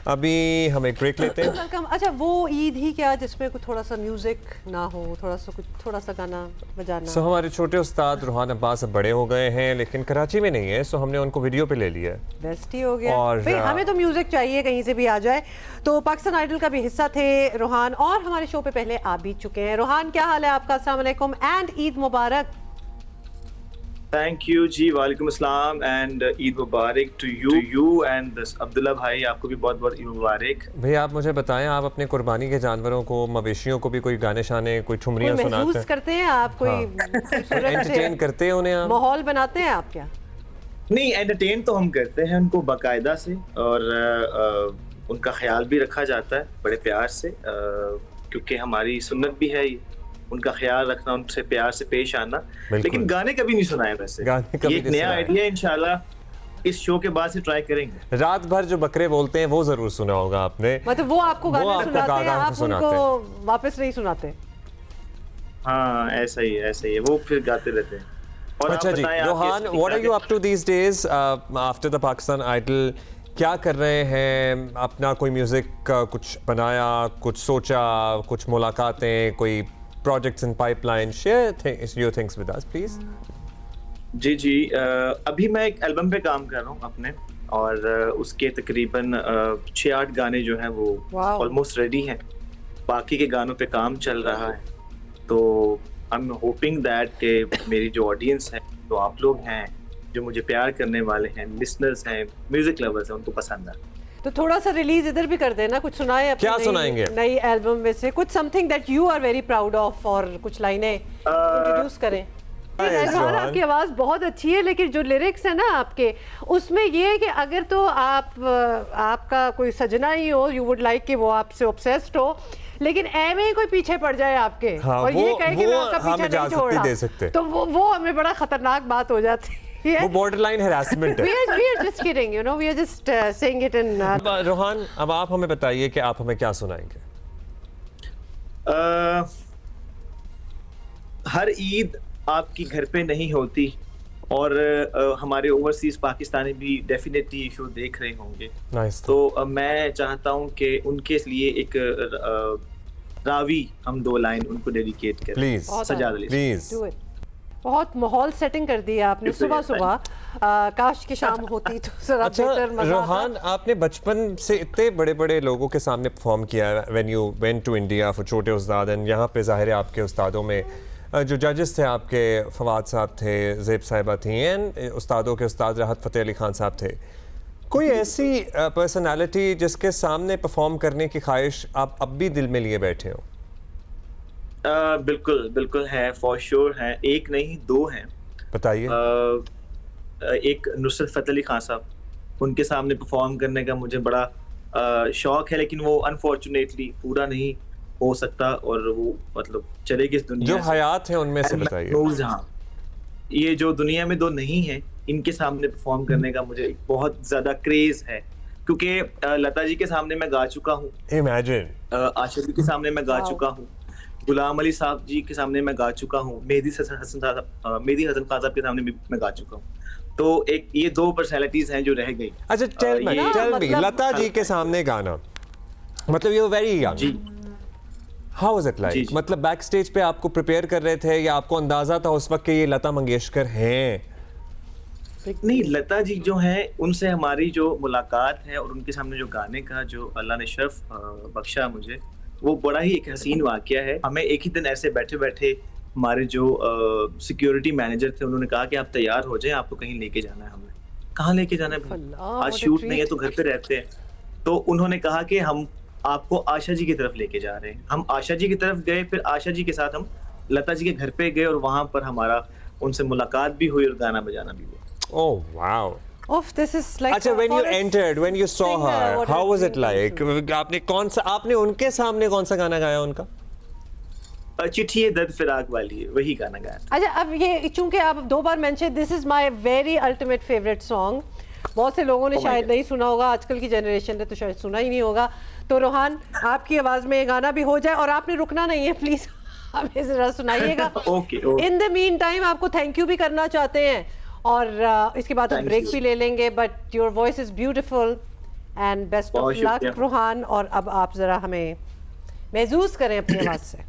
Speaker 1: अभी हम एक ब्रेक लेते हैं।
Speaker 2: अच्छा, वो ईद ही क्या जिसमें कुछ थोड़ा सा म्यूजिक ना हो, थोड़ा सा गाना बजाना?
Speaker 1: हमारे छोटे उस्ताद रूहान अब्बास अब बड़े हो गए हैं लेकिन कराची में नहीं है, सो हमने उनको वीडियो पे ले लिया।
Speaker 2: बेस्ट ही हो गया। और भाई हमें तो म्यूजिक चाहिए, कहीं से भी आ जाए। तो पाकिस्तान आइडल का भी हिस्सा थे रूहान, और हमारे शो पे पहले आ भी चुके हैं। रूहान, क्या हाल है आपका? अस्सलाम वालेकुम एंड ईद मुबारक।
Speaker 5: थैंक यू जी, वालेकुम अस्सलाम and Eid Mubarak to you and Abdullah भाई, आपको भी बहुत बहुत ईद मुबारक।
Speaker 1: भैया आप मुझे बताएं, आप अपने कुर्बानी के जानवरों को, मवेशियों को भी कोई गाने शाने, कोई ठुमरियां सुनाते
Speaker 2: करते हैं आप? कोई
Speaker 1: एंटरटेन करते हैं उन्हें? आप
Speaker 2: माहौल बनाते हैं आप क्या?
Speaker 5: नहीं, एंटरटेन तो हम करते हैं उनको बाकायदा से, और उनका ख्याल भी रखा जाता है बड़े प्यार से, क्योंकि हमारी सुन्नत भी है ये। उनका ख्याल रखना, उनसे प्यार से पेश आना।
Speaker 1: बिल्कुल।
Speaker 5: लेकिन गाने कभी नहीं सुनाए वैसे।
Speaker 1: गाने कभी
Speaker 5: ये एक
Speaker 1: नहीं
Speaker 5: नया
Speaker 1: सुनाए।
Speaker 5: आइडिया इंशाल्लाह इस शो के बाद से ट्राई करेंगे।
Speaker 1: रात भर जो बकरे बोलते हैं वो जरूर सुना होगा आपने।
Speaker 2: मतलब वो आपको गाने
Speaker 1: आपको
Speaker 2: सुनाते हैं,
Speaker 1: गाना
Speaker 2: आप
Speaker 1: सुनाते
Speaker 2: उनको वापस नहीं सुनाते?
Speaker 5: हाँ ऐसा ही है, वो फिर गाते रहते हैं। और
Speaker 1: अच्छा
Speaker 5: आप
Speaker 1: जी,
Speaker 5: बताएं,
Speaker 1: रोहान,
Speaker 5: आपके
Speaker 1: what are you up to these days after the Pakistan Idol? क्या कर रहे हैं? अपना कोई म्यूजिक का कुछ बनाया, कुछ सोचा, कुछ मुलाकातें, कोई projects in pipeline? Share your things with us please.
Speaker 5: जी अभी मैं एक एल्बम पे काम कर रहा हूँ अपने, और उसके तकरीबन 6-8 गाने जो हैं वो
Speaker 2: Wow.
Speaker 5: ऑलमोस्ट रेडी हैं। बाकी के गानों पे काम चल रहा है। तो आई एम होपिंग दैट कि मेरी जो ऑडियंस है, जो आप लोग हैं, जो मुझे प्यार करने वाले हैं, लिसनर्स हैं, म्यूजिक लवर्स हैं, उनको पसंद आए।
Speaker 2: तो थोड़ा सा रिलीज इधर भी कर देना, कुछ सुनाए अपनी
Speaker 1: क्या सुनाएंगे?
Speaker 2: नई एल्बम में से कुछ, something that you are very proud of, और कुछ लाइनें इंट्रोड्यूस करें। रोहान, आपकी आवाज बहुत अच्छी है, लेकिन जो लिरिक्स है ना आपके, उसमें ये है कि अगर तो आपका कोई सजना ही हो, यू वुड लाइक कि वो आपसे ऑब्सेस्ड हो, लेकिन एम कोई पीछे पड़ जाए आपके,
Speaker 1: हाँ,
Speaker 2: और ये कहे कि
Speaker 1: वो
Speaker 2: मैं आपका
Speaker 1: हम
Speaker 2: पीछा नहीं
Speaker 1: इजाजत
Speaker 2: छोड़
Speaker 1: नहीं
Speaker 2: रहा,
Speaker 1: दे सकते।
Speaker 2: तो वो हमें बड़ा खतरनाक बात हो जाती है।
Speaker 1: वो बॉर्डरलाइन हैरेसमेंट है।
Speaker 2: we are just kidding, you know, we are just saying it in
Speaker 1: अब रोहान, अब आप हमें बताइए कि आप हमें क्या सुनाएंगे?
Speaker 5: हर ईद आपकी घर पे नहीं होती, और हमारे ओवरसीज पाकिस्तानी भी डेफिनेटली ये शो देख रहे होंगे।
Speaker 1: नाइस।
Speaker 5: तो मैं चाहता हूँ कि उनके लिए एक रावी हम 2 लाइन उनको डेडिकेट करें।
Speaker 1: Please
Speaker 5: Sajjad Ali
Speaker 1: please.
Speaker 2: Do it. बहुत माहौल सेटिंग कर दिया आपने सुबह सुबह। काश की शाम होती तो जरा
Speaker 1: अच्छा
Speaker 2: बेहतर मजा
Speaker 1: रोहान, आपने बचपन से इतने बड़े बड़े लोगों के सामने परफॉर्म किया है, when you went to India for Chhote Ustad, and यहाँ पे जाहिर है आपके उस्तादों में जो जजेस थे आपके फवाद साहब थे, ज़ेब साहिबा थी, एंड उस्तादों के उस्ताद राहत फ़तेह अली खान साहब थे। कोई ऐसी पर्सनालिटी जिसके सामने परफॉर्म करने की ख्वाहिश आप अब भी दिल में लिए बैठे हो?
Speaker 5: बिल्कुल है, फॉर श्योर है। एक नहीं 2 हैं।
Speaker 1: बताइए।
Speaker 5: एक नुसरत फतेह अली खान साहब, उनके सामने परफॉर्म करने का मुझे बड़ा शौक है, लेकिन वो अनफॉर्चुनेटली पूरा नहीं हो सकता, और वो मतलब चले गए इस दुनिया
Speaker 1: जो
Speaker 5: से।
Speaker 1: हयात है उनमें से बताइए।
Speaker 5: हाँ, ये जो दुनिया में 2 नहीं है, इनके सामने परफॉर्म करने का मुझे बहुत ज्यादा क्रेज है, क्योंकि लता जी के सामने मैं गा चुका हूँ,
Speaker 1: इमेजिन।
Speaker 5: आशा जी के सामने मैं गा चुका हूँ, गुलाम अली साहब जी के सामने मैं गा चुका हूँ, मेहदी हसन खान साहब के सामने भी मैं गा चुका हूँ। तो एक ये 2 पर्सनैलिटीज हैं जो रह गई।
Speaker 1: अच्छा टेल मी
Speaker 2: मतलब-
Speaker 1: लता जी के सामने गाना, मतलब यू वेरी यंग,
Speaker 5: जी
Speaker 1: हाउ वाज इट
Speaker 5: जी,
Speaker 1: लाइक?
Speaker 5: जी।
Speaker 1: मतलब बैक स्टेज पे आपको प्रिपेयर कर रहे थे, या आपको अंदाजा था उस वक्त कि ये लता मंगेशकर हैं?
Speaker 5: नहीं, लता जी जो हैं, उनसे हमारी जो मुलाकात है और उनके सामने जो गाने का जो अल्लाह ने शर्फ बख्शा मुझे, वो बड़ा ही एक हसीन वाकया है। हमें एक ही दिन ऐसे बैठे बैठे हमारे जो सिक्योरिटी मैनेजर थे, उन्होंने कहा कि आप तैयार हो जाएं, आपको कहीं लेके जाना है। हमें कहाँ लेके जाना है भाई?
Speaker 2: अल्लाह,
Speaker 5: आज
Speaker 2: what a
Speaker 5: शूट नहीं है
Speaker 2: treat.
Speaker 5: तो घर पे रहते हैं। तो उन्होंने कहा कि हम आपको आशा जी की तरफ लेके जा रहे हैं। हम आशा जी की तरफ गए, फिर आशा जी के साथ हम लता जी के घर पे गए, और वहां पर हमारा उनसे मुलाकात भी हुई और गाना बजाना भी हुआ।
Speaker 1: Oh wow.
Speaker 2: Oof, this is like
Speaker 1: अच्छा, when you entered, when you saw
Speaker 2: singer,
Speaker 1: her,
Speaker 2: what
Speaker 1: how
Speaker 2: a
Speaker 1: was it
Speaker 2: dream
Speaker 1: like? आपने उनके सामने कौन सा गाना गाया उनका?
Speaker 5: चिट्ठी ये दर्द फिराक वाली है, वही गाना गाया।
Speaker 2: अच्छा, अब ये चूंकि आप 2 बार mention, this is my very ultimate favourite song. बहुत से लोगों ने
Speaker 5: Oh my
Speaker 2: शायद
Speaker 5: God.
Speaker 2: नहीं सुना होगा, आजकल की जनरेशन ने तो शायद सुना ही नहीं होगा। तो रोहान, आपकी आवाज में ये गाना भी हो जाए, और आपने रुकना नहीं है, प्लीज हमें जरा सुनाइएगा।
Speaker 5: Okay, okay.
Speaker 2: In the mean time आपको थैंक यू भी करना चाहते हैं, और इसके बाद हम
Speaker 5: Thank
Speaker 2: ब्रेक
Speaker 5: you.
Speaker 2: भी ले लेंगे, but your voice is beautiful and best of
Speaker 5: बहुत
Speaker 2: लक
Speaker 5: शुक्रिया।
Speaker 2: रोहान। और अब आप जरा हमें महसूस करें अपनी आवाज से।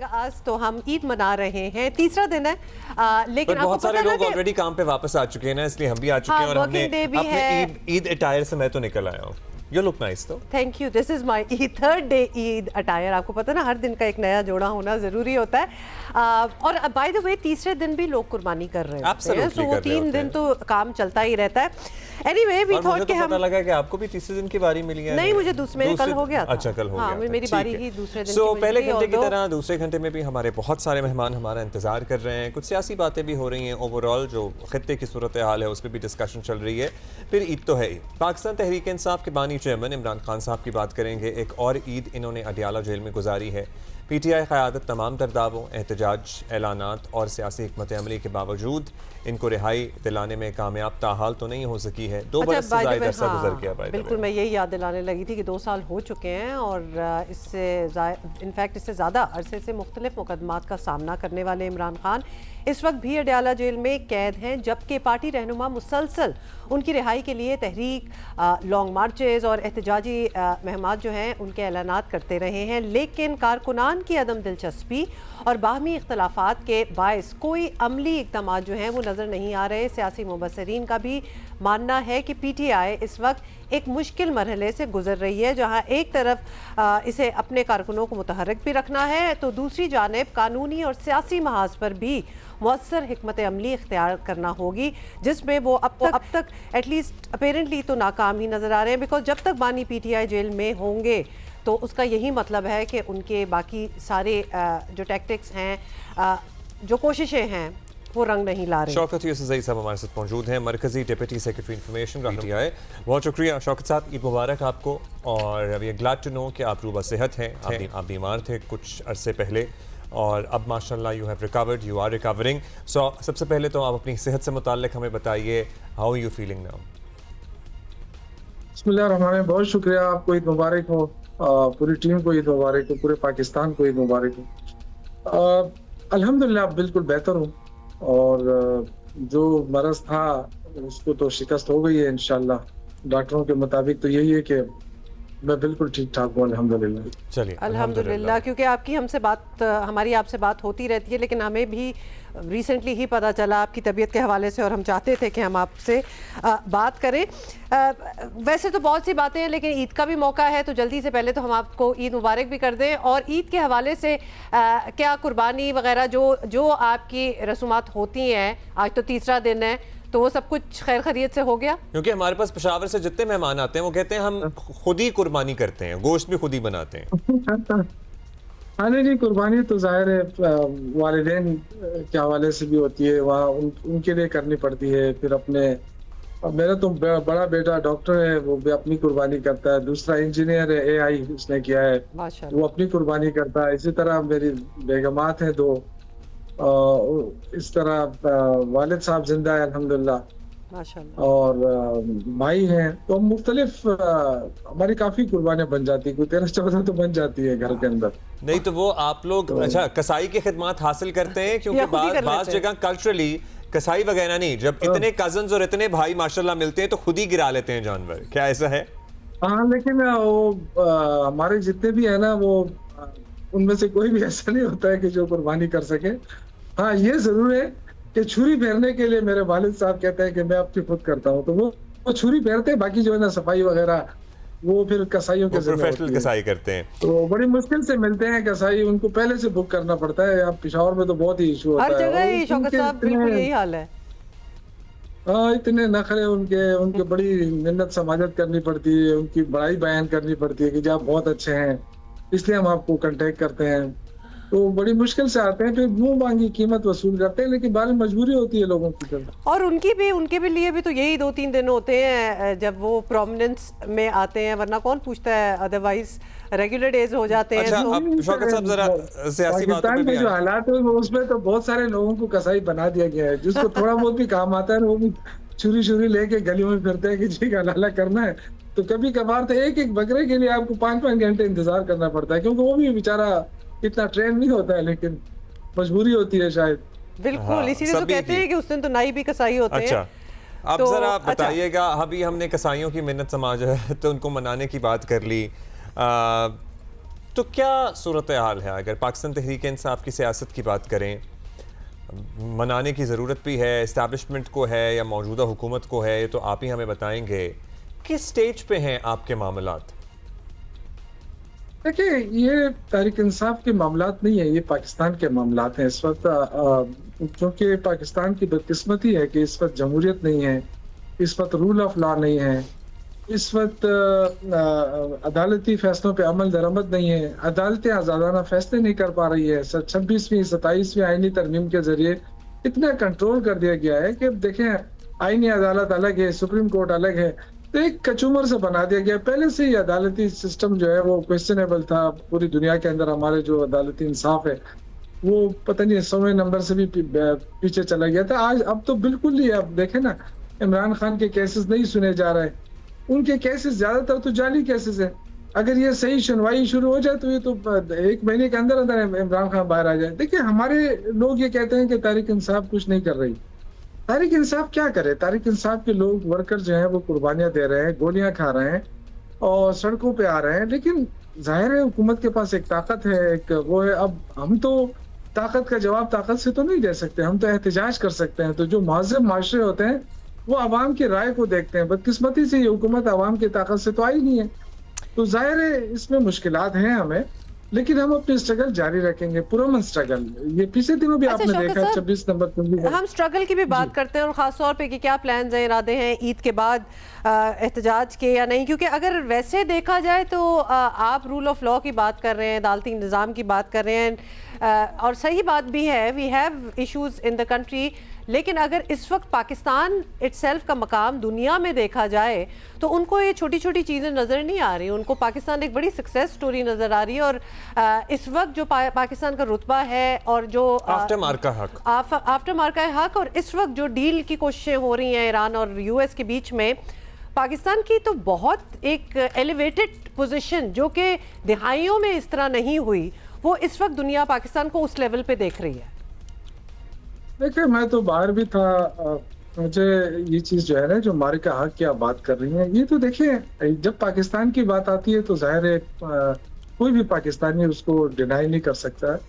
Speaker 2: आज तो हम ईद मना रहे हैं, तीसरा दिन है, लेकिन
Speaker 1: पर
Speaker 2: आपको
Speaker 1: बहुत सारे
Speaker 2: पता है
Speaker 1: लोग
Speaker 2: ना कि
Speaker 1: ऑलरेडी काम पे वापस आ चुके हैं ना, इसलिए हम भी आ चुके
Speaker 2: हाँ,
Speaker 1: हैं, और हमने
Speaker 2: working day भी
Speaker 1: अपने
Speaker 2: है।
Speaker 1: ईद अटायर से मैं तो निकल आया हूँ। यू लुक नाइस तो।
Speaker 2: Thank you, this is my third day Eid attire. आपको पता है ना, हर दिन का एक नया जोड़ा होना जरूरी होता है। और बाय द वे, तीसरे दिन भी लोग कुर्बानी कर रहे होते हैं,
Speaker 1: Absolutely
Speaker 2: सो वो
Speaker 1: कर रहे
Speaker 2: 3
Speaker 1: होते
Speaker 2: दिन
Speaker 1: हैं।
Speaker 2: तो काम चलता ही रहता है। एनीवे, वी
Speaker 1: और मुझे
Speaker 2: थॉट
Speaker 1: तो
Speaker 2: कि
Speaker 1: पता
Speaker 2: हम
Speaker 1: लगा कि आपको भी तीसरे दिन की बारी मिली है।
Speaker 2: नहीं, मुझे मेरे कल हो गया था।
Speaker 1: अच्छा, कल हो
Speaker 2: हाँ,
Speaker 1: गया था,
Speaker 2: मेरी
Speaker 1: ठीक
Speaker 2: बारी
Speaker 1: है।
Speaker 2: ही दूसरे दिन
Speaker 1: So,
Speaker 2: की
Speaker 1: पहले
Speaker 2: मिली,
Speaker 1: घंटे की
Speaker 2: although-
Speaker 1: तरह दूसरे घंटे में भी हमारे बहुत सारे मेहमान हमारा इंतजार कर रहे हैं। कुछ सियासी बातें भी हो रही हैं, ओवरऑल जो खित्ते की सूरत हाल है उस पर भी डिस्कशन चल रही है। फिर ईद तो है ही। पाकिस्तान तहरीक इंसाफ के बानी चेयरमैन इमरान खान साहब की बात करेंगे। एक और ईद इन्होंने अडियाला जेल में गुजारी है। PTI क़यादत तमाम तर दावों, एहतजाज, ऐलानात और सियासी हिकमत अमली के बावजूद इनको रिहाई दिलाने में कामयाब ताहाल तो नहीं हो सकी है। 2 बरस से ज़ायद अरसा गुजर गया।
Speaker 2: बिल्कुल, मैं यही याद दिलाने लगी थी कि 2 साल हो चुके हैं और इससे इनफैक्ट इससे ज़्यादा अरसे से मुख्तलिफ मुकदमात का सामना करने वाले इमरान खान इस वक्त भी अडयाला जेल में कैद हैं, जबकि पार्टी रहनुमा मुसलसल उनकी रिहाई के लिए तहरीक, लॉन्ग मार्चेज़ और एहतजाजी महमात जो हैं उनके ऐलानात करते रहे हैं, लेकिन कारकुनान की अदम दिलचस्पी और बाहमी इख्तलाफात के बायस कोई अमली इक़दाम जो हैं वो नज़र नहीं आ रहे। सियासी मुबसरीन का भी मानना है कि PTI इस वक्त एक मुश्किल मरहले से गुजर रही है, जहां एक तरफ इसे अपने कारकुनों को मुतहर्रिक भी रखना है, तो दूसरी जानिब कानूनी और सियासी महाज पर भी मौसर हिकमत अमली इख्तियार करना होगी, जिसमें वो अब तक एटलीस्ट अपेरेंटली तो नाकाम ही नज़र आ रहे हैं। बिकॉज जब तक बानी PTI जेल में होंगे तो उसका यही मतलब है कि उनके बाकी सारे जो टैक्टिक्स हैं, जो कोशिशें हैं, वो रंग नहीं ला रहे।
Speaker 1: शौकत यूसुफ़ साहब हमारे साथ मौजूद हैं, मरकजी डिप्टी सेक्रेटरी इंफॉर्मेशन PTI। बहुत शुक्रिया शौकत साहब, ईद मुबारक आपको। और we are glad to know कि आप रूबा सेहत हैं। आप बीमार थे कुछ अरसे पहले और अब माशाल्लाह you have recovered, you are recovering. So सबसे पहले तो आप अपनी सेहत से मुताल्लिक हमें बताइए, हाउ यू फीलिंग नाउ?
Speaker 6: बिस्मिल्लाहिर्रहमानिर्रहीम, बहुत शुक्रिया, आपको ईद मुबारक हो, पूरी टीम को ईद मुबारक हो, पूरे पाकिस्तान को ईद मुबारक हो। अल्हम्दुलिल्लाह बिल्कुल बेहतर हूँ और जो मरज था उसको तो शिकस्त हो गई है इंशाल्लाह। डॉक्टरों के मुताबिक तो यही है कि मैं बिल्कुल ठीक ठाक हूँ अल्हम्दुलिल्लाह।
Speaker 1: चलिए
Speaker 2: अल्हम्दुलिल्लाह, क्योंकि हमारी आपसे बात होती रहती है, लेकिन हमें भी रिसेंटली ही पता चला आपकी तबीयत के हवाले से और हम चाहते थे कि हम आपसे बात करें। वैसे तो बहुत सी बातें हैं, लेकिन ईद का भी मौका है, तो जल्दी से पहले तो हम आपको ईद मुबारक भी कर दें। और ईद के हवाले से क्या कुर्बानी वगैरह जो आपकी रसूमात होती हैं, आज तो तीसरा दिन है, तो वो सब कुछ खैर खैरियत से हो गया?
Speaker 1: क्योंकि हमारे पास पेशावर से जितने मेहमान आते हैं वो कहते हैं हम खुद ही कुर्बानी करते हैं, गोश्त भी खुद ही बनाते हैं।
Speaker 6: हाँ नहीं, कुर्बानी तो जाहिर है वालिदैन के हवाले से भी होती है, वहाँ उनके लिए करनी पड़ती है। फिर अपने मेरा तो बड़ा बेटा डॉक्टर है, वो भी अपनी कुर्बानी करता है। दूसरा इंजीनियर है, AI उसने किया है, वो अपनी कुर्बानी करता है। इसी तरह मेरी बेगमात हैं 2, इस तरह वालिद साहब जिंदा है अल्हम्दुलिल्लाह,
Speaker 2: माशाल्लाह,
Speaker 6: और भाई हैं। तो मुख्तलिफ हमारी काफी कुर्बानियां बन जाती है, कोई 13-14 तो बन जाती है घर के अंदर।
Speaker 1: नहीं तो वो आप लोग अच्छा कसाई की खिदमत हासिल करते हैं? क्योंकि बाज़ जगह कल्चरली कसाई वगैरह नहीं, जब इतने कजन्स और इतने भाई माशाल्लाह मिलते हैं तो खुद ही गिरा लेते हैं जानवर, क्या ऐसा है?
Speaker 6: हाँ, लेकिन वो हमारे जितने भी है ना, वो उनमें से कोई भी ऐसा नहीं होता है कि जो कुर्बानी कर सके। हाँ, ये जरूर है कि छुरी फेरने के लिए मेरे वालिद साहब कहते हैं कि मैं अपनी खुद करता हूँ, तो वो छुरी फेरते हैं, बाकी जो है ना सफाई वगैरह वो फिर कसाईयों के
Speaker 1: प्रोफेशनल कसाई करते हैं।
Speaker 6: तो बड़ी मुश्किल से मिलते हैं कसाई, उनको पहले से बुक करना पड़ता है। यहाँ पेशावर में तो बहुत ही इशू होता है,
Speaker 2: हर जगह ही शौकत साहब बिल्कुल यही हाल है।
Speaker 6: हाँ, इतने नखरे उनके बड़ी मिन्नत समाजत करनी पड़ती है, उनकी बड़ाई बयान करनी पड़ती है कि आप बहुत अच्छे हैं, इसलिए हम आपको कांटेक्ट करते हैं। तो बड़ी मुश्किल से आते हैं, फिर मुंह मांगी कीमत वसूल करते हैं, लेकिन बाद में मजबूरी होती है लोगों की तरफ।
Speaker 2: और उनके भी लिए भी तो यही 2-3 दिन होते हैं जब वो प्रोमिनेंस में आते हैं, वरना कौन पूछता है, अदरवाइज रेगुलर डेज हो जाते हैं।
Speaker 1: अच्छा, अब शौकत साहब जरा सियासी बातों पे भी
Speaker 6: जो हालात है उसमें तो बहुत सारे लोगों को कसाई बना दिया गया है, जिसको थोड़ा बहुत भी काम आता है वो भी छुरी लेके गलियों में फिरते हैं कि जी हलाला करना है। तो कभी कभार तो एक बकरे के लिए आपको 5-5 घंटे इंतजार करना पड़ता है, क्योंकि वो भी बेचारा इतना ट्रेन नहीं होता है, लेकिन मजबूरी होती है शायद।
Speaker 2: बिल्कुल, इसीलिए तो कहते हैं कि उस दिन तो नाई भी कसाई होते हैं।
Speaker 1: अब तो जरा बताइएगा, अभी हमने कसाईयों की मिन्नत समाज है तो उनको मनाने की बात कर ली, तो क्या सूरत हाल है? अगर पाकिस्तान तहरीक इंसाफ की सियासत की बात करें, मनाने की ज़रूरत भी है, इस्टेब्लिशमेंट को है या मौजूदा हुकूमत को है, तो आप ही हमें बताएंगे किस स्टेज पे हैं आपके मामलात?
Speaker 6: देखिए, ये तहरीक इंसाफ के मामलात नहीं है, ये पाकिस्तान के मामलात हैं इस वक्त। क्योंकि पाकिस्तान की बदकिस्मती है कि इस वक्त जमहूरियत नहीं है, इस वक्त रूल ऑफ लॉ नहीं है, इस वक्त अदालती फैसलों पे अमल दरामद नहीं है, अदालतें आज़ादाना फैसले नहीं कर पा रही है। 26वीं 27वीं आईनी तरमीम के जरिए इतना कंट्रोल कर दिया गया है कि देखें, आईनी अदालत अलग है, सुप्रीम कोर्ट अलग है, तो एक कचूमर से बना दिया गया। पहले से ही अदालती सिस्टम जो है वो क्वेश्चनेबल था। पूरी दुनिया के अंदर हमारे जो अदालती इंसाफ है वो पता नहीं 100वें नंबर से भी पीछे चला गया था। आज अब तो बिल्कुल ही, आप देखें ना, इमरान खान के केसेस नहीं सुने जा रहे, उनके केसेस ज्यादातर तो जाली केसेस हैं। अगर ये सही सुनवाई शुरू हो जाए तो ये तो 1 महीने के अंदर अंदर इमरान खान बाहर आ जाए। देखिए, हमारे लोग ये कहते हैं कि तहरीक इंसाफ कुछ नहीं कर रही। तहरीक इंसाफ क्या करे? तहरीक इंसाफ के लोग, वर्कर जो हैं वो कुर्बानियां दे रहे हैं, गोलियां खा रहे हैं और सड़कों पे आ रहे हैं। लेकिन जाहिर है हुकूमत के पास एक ताकत है, एक वो है। अब हम तो ताकत का जवाब ताकत से तो नहीं दे सकते, हम तो एहतजाज कर सकते हैं। तो जो महज़ब माशरे होते हैं वो आवाम की राय को देखते हैं। बदकिस्मती से ये हुकूमत आवाम की ताकत से तो आई नहीं है, तो जाहिर है इसमें मुश्किलात हैं हमें, लेकिन हम अपनी स्ट्रगल जारी रखेंगे, पुरअमन स्ट्रगल। ये पिछले दिनों भी आपने देखा 26 नंबर
Speaker 2: हम स्ट्रगल की भी बात करते हैं और ख़ास तौर पे कि क्या प्लान हैं, इरादे हैं ईद के बाद एहतजाज के या नहीं। क्योंकि अगर वैसे देखा जाए तो आप रूल ऑफ लॉ की बात कर रहे हैं, अदालती निज़ाम की बात कर रहे हैं और सही बात भी है, we have issues in the country. लेकिन अगर इस वक्त पाकिस्तान इटसेल्फ का मकाम दुनिया में देखा जाए तो उनको ये छोटी छोटी चीज़ें नज़र नहीं आ रही, उनको पाकिस्तान एक बड़ी सक्सेस स्टोरी नज़र आ रही है। और इस वक्त जो पाकिस्तान का रुतबा है और जो आफ्टर मार्का हक और इस वक्त जो डील की कोशिशें हो रही हैं ईरान और यूएस के बीच में, पाकिस्तान की तो बहुत एक एलिवेटेड पोजीशन जो कि दिहाइयों में इस तरह नहीं हुई, वो इस वक्त दुनिया पाकिस्तान को उस लेवल पे देख रही है।
Speaker 6: देखिए, मैं तो बाहर भी था, मुझे ये चीज़ जो है ना, जो मारिका हक की आप बात कर रही हैं, ये तो देखिए जब पाकिस्तान की बात आती है तो जाहिर है कोई भी पाकिस्तानी उसको डिनाई नहीं कर सकता है।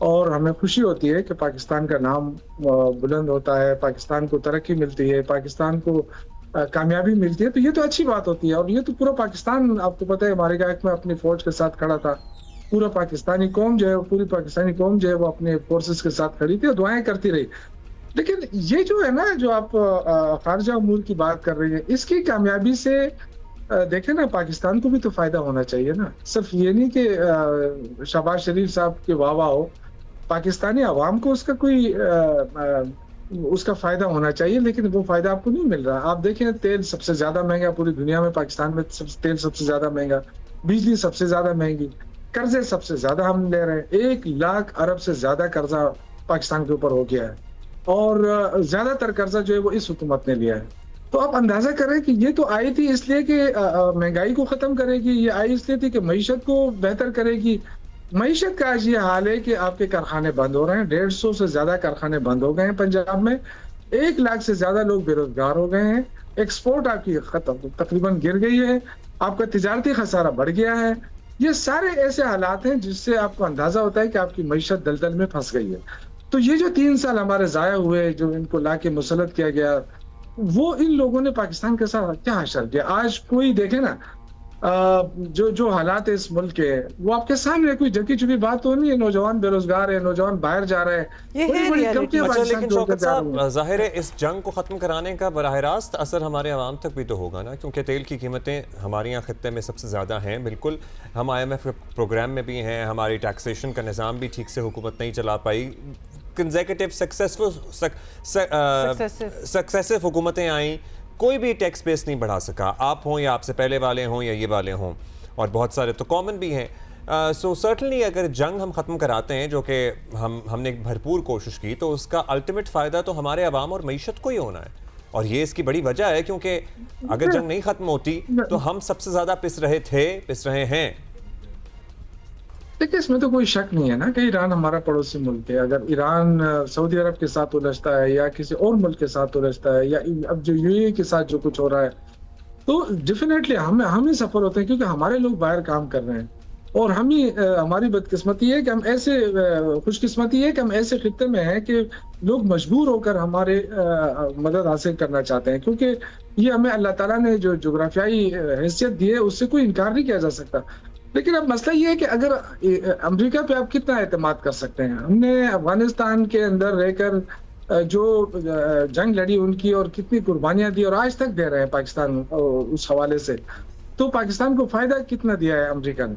Speaker 6: और हमें खुशी होती है कि पाकिस्तान का नाम बुलंद होता है, पाकिस्तान को तरक्की मिलती है, पाकिस्तान को कामयाबी मिलती है, तो ये तो अच्छी बात होती है। और ये तो पूरा पाकिस्तान, आपको पता है, मारिका हक में अपनी फौज के साथ खड़ा था। पूरा पाकिस्तानी कौम जो है, पूरी पाकिस्तानी कौम जो है वो अपने फोर्सेस के साथ खड़ी थी और दुआएं करती रही। लेकिन ये जो है ना, जो आप खारजा अमूर की बात कर रही है, इसकी कामयाबी से देखें ना, पाकिस्तान को भी तो फायदा होना चाहिए ना। सिर्फ ये नहीं कि शहबाज शरीफ साहब के वाह वाह हो, पाकिस्तानी आवाम को उसका कोई उसका फायदा होना चाहिए, लेकिन वो फायदा आपको नहीं मिल रहा। आप देखें, तेल सबसे ज्यादा महंगा पूरी दुनिया में, पाकिस्तान में तेल सबसे ज्यादा महंगा, बिजली सबसे ज्यादा महंगी, कर्जे सबसे ज्यादा हम ले रहे हैं। 1 लाख अरब से ज्यादा कर्जा पाकिस्तान के ऊपर हो गया है और ज्यादातर कर्जा जो है वो इस हुकूमत ने लिया है। तो आप अंदाजा करें कि ये तो आई थी इसलिए कि महंगाई को खत्म करेगी, ये आई इसलिए थी कि मईशत को बेहतर करेगी। मईशत का आज ये हाल है कि आपके कारखाने बंद हो रहे हैं, 150 से ज्यादा कारखाने बंद हो गए हैं पंजाब में, 1 लाख से ज्यादा लोग बेरोजगार हो गए हैं, एक्सपोर्ट आपकी तकरीबन गिर गई है, आपका तिजारती खसारा बढ़ गया है। ये सारे ऐसे हालात हैं जिससे आपको अंदाजा होता है कि आपकी मईशत दलदल में फंस गई है। तो ये जो 3 साल हमारे जाया हुए, जो इनको लाके मुसल्लत किया गया, वो इन लोगों ने पाकिस्तान के साथ क्या हासिल किया। आज कोई देखे ना, जो हालात है इस मुल्क के, वो आपके सामने, कोई जकी चुकी बात तो नहीं है। नौजवान बेरोजगार है, नौजवान बाहर जा रहे हैं,
Speaker 1: लेकिन शौकत साहब, जाहिर है इस जंग को खत्म कराने का बराह रास्त असर हमारे आवाम तक भी तो होगा ना, क्योंकि तेल की कीमतें हमारे यहाँ खत्ते में सबसे ज़्यादा हैं। बिल्कुल, हम IMF प्रोग्राम में भी हैं, हमारी टैक्सेशन का निज़ाम भी ठीक से हुकूमत नहीं चला पाई, कंसेक्यूटिव सक्सेसिव हुकूमतें आई, कोई भी टैक्स बेस नहीं बढ़ा सका, आप हों या आपसे पहले वाले हों या ये वाले हों, और बहुत सारे तो कॉमन भी हैं। सो सर्टनली अगर जंग हम ख़त्म कराते हैं, जो कि हमने भरपूर कोशिश की, तो उसका अल्टीमेट फ़ायदा तो हमारे अवाम और मईशत को ही होना है। और ये इसकी बड़ी वजह है, क्योंकि अगर जंग नहीं ख़त्म होती तो हम सबसे ज़्यादा पिस रहे हैं।
Speaker 6: देखिए, इसमें तो कोई शक नहीं है ना कि ईरान हमारा पड़ोसी मुल्क है। अगर ईरान सऊदी अरब के साथ उलझता है या किसी और मुल्क के साथ उलझता है, या अब जो UAE के साथ जो कुछ हो रहा है, तो डेफिनेटली हम ही सफर होते हैं, क्योंकि हमारे लोग बाहर काम कर रहे हैं। और हमारी बदकिस्मती है कि हम ऐसे, खुशकिस्मती है कि हम ऐसे खित्ते में हैं कि लोग मजबूर होकर हमारे मदद हासिल करना चाहते हैं, क्योंकि ये हमें अल्लाह ताला ने जो जोग्राफियाई हैसियत दी है उससे कोई इनकार नहीं किया जा सकता। लेकिन अब मसला ये है कि अगर अमेरिका पे आप कितना एतमाद कर सकते हैं। हमने अफगानिस्तान के अंदर रहकर जो जंग लड़ी उनकी, और कितनी कुर्बानियां दी, और आज तक दे रहे हैं पाकिस्तान उस हवाले से, तो पाकिस्तान को फायदा कितना दिया है अमेरिका ने।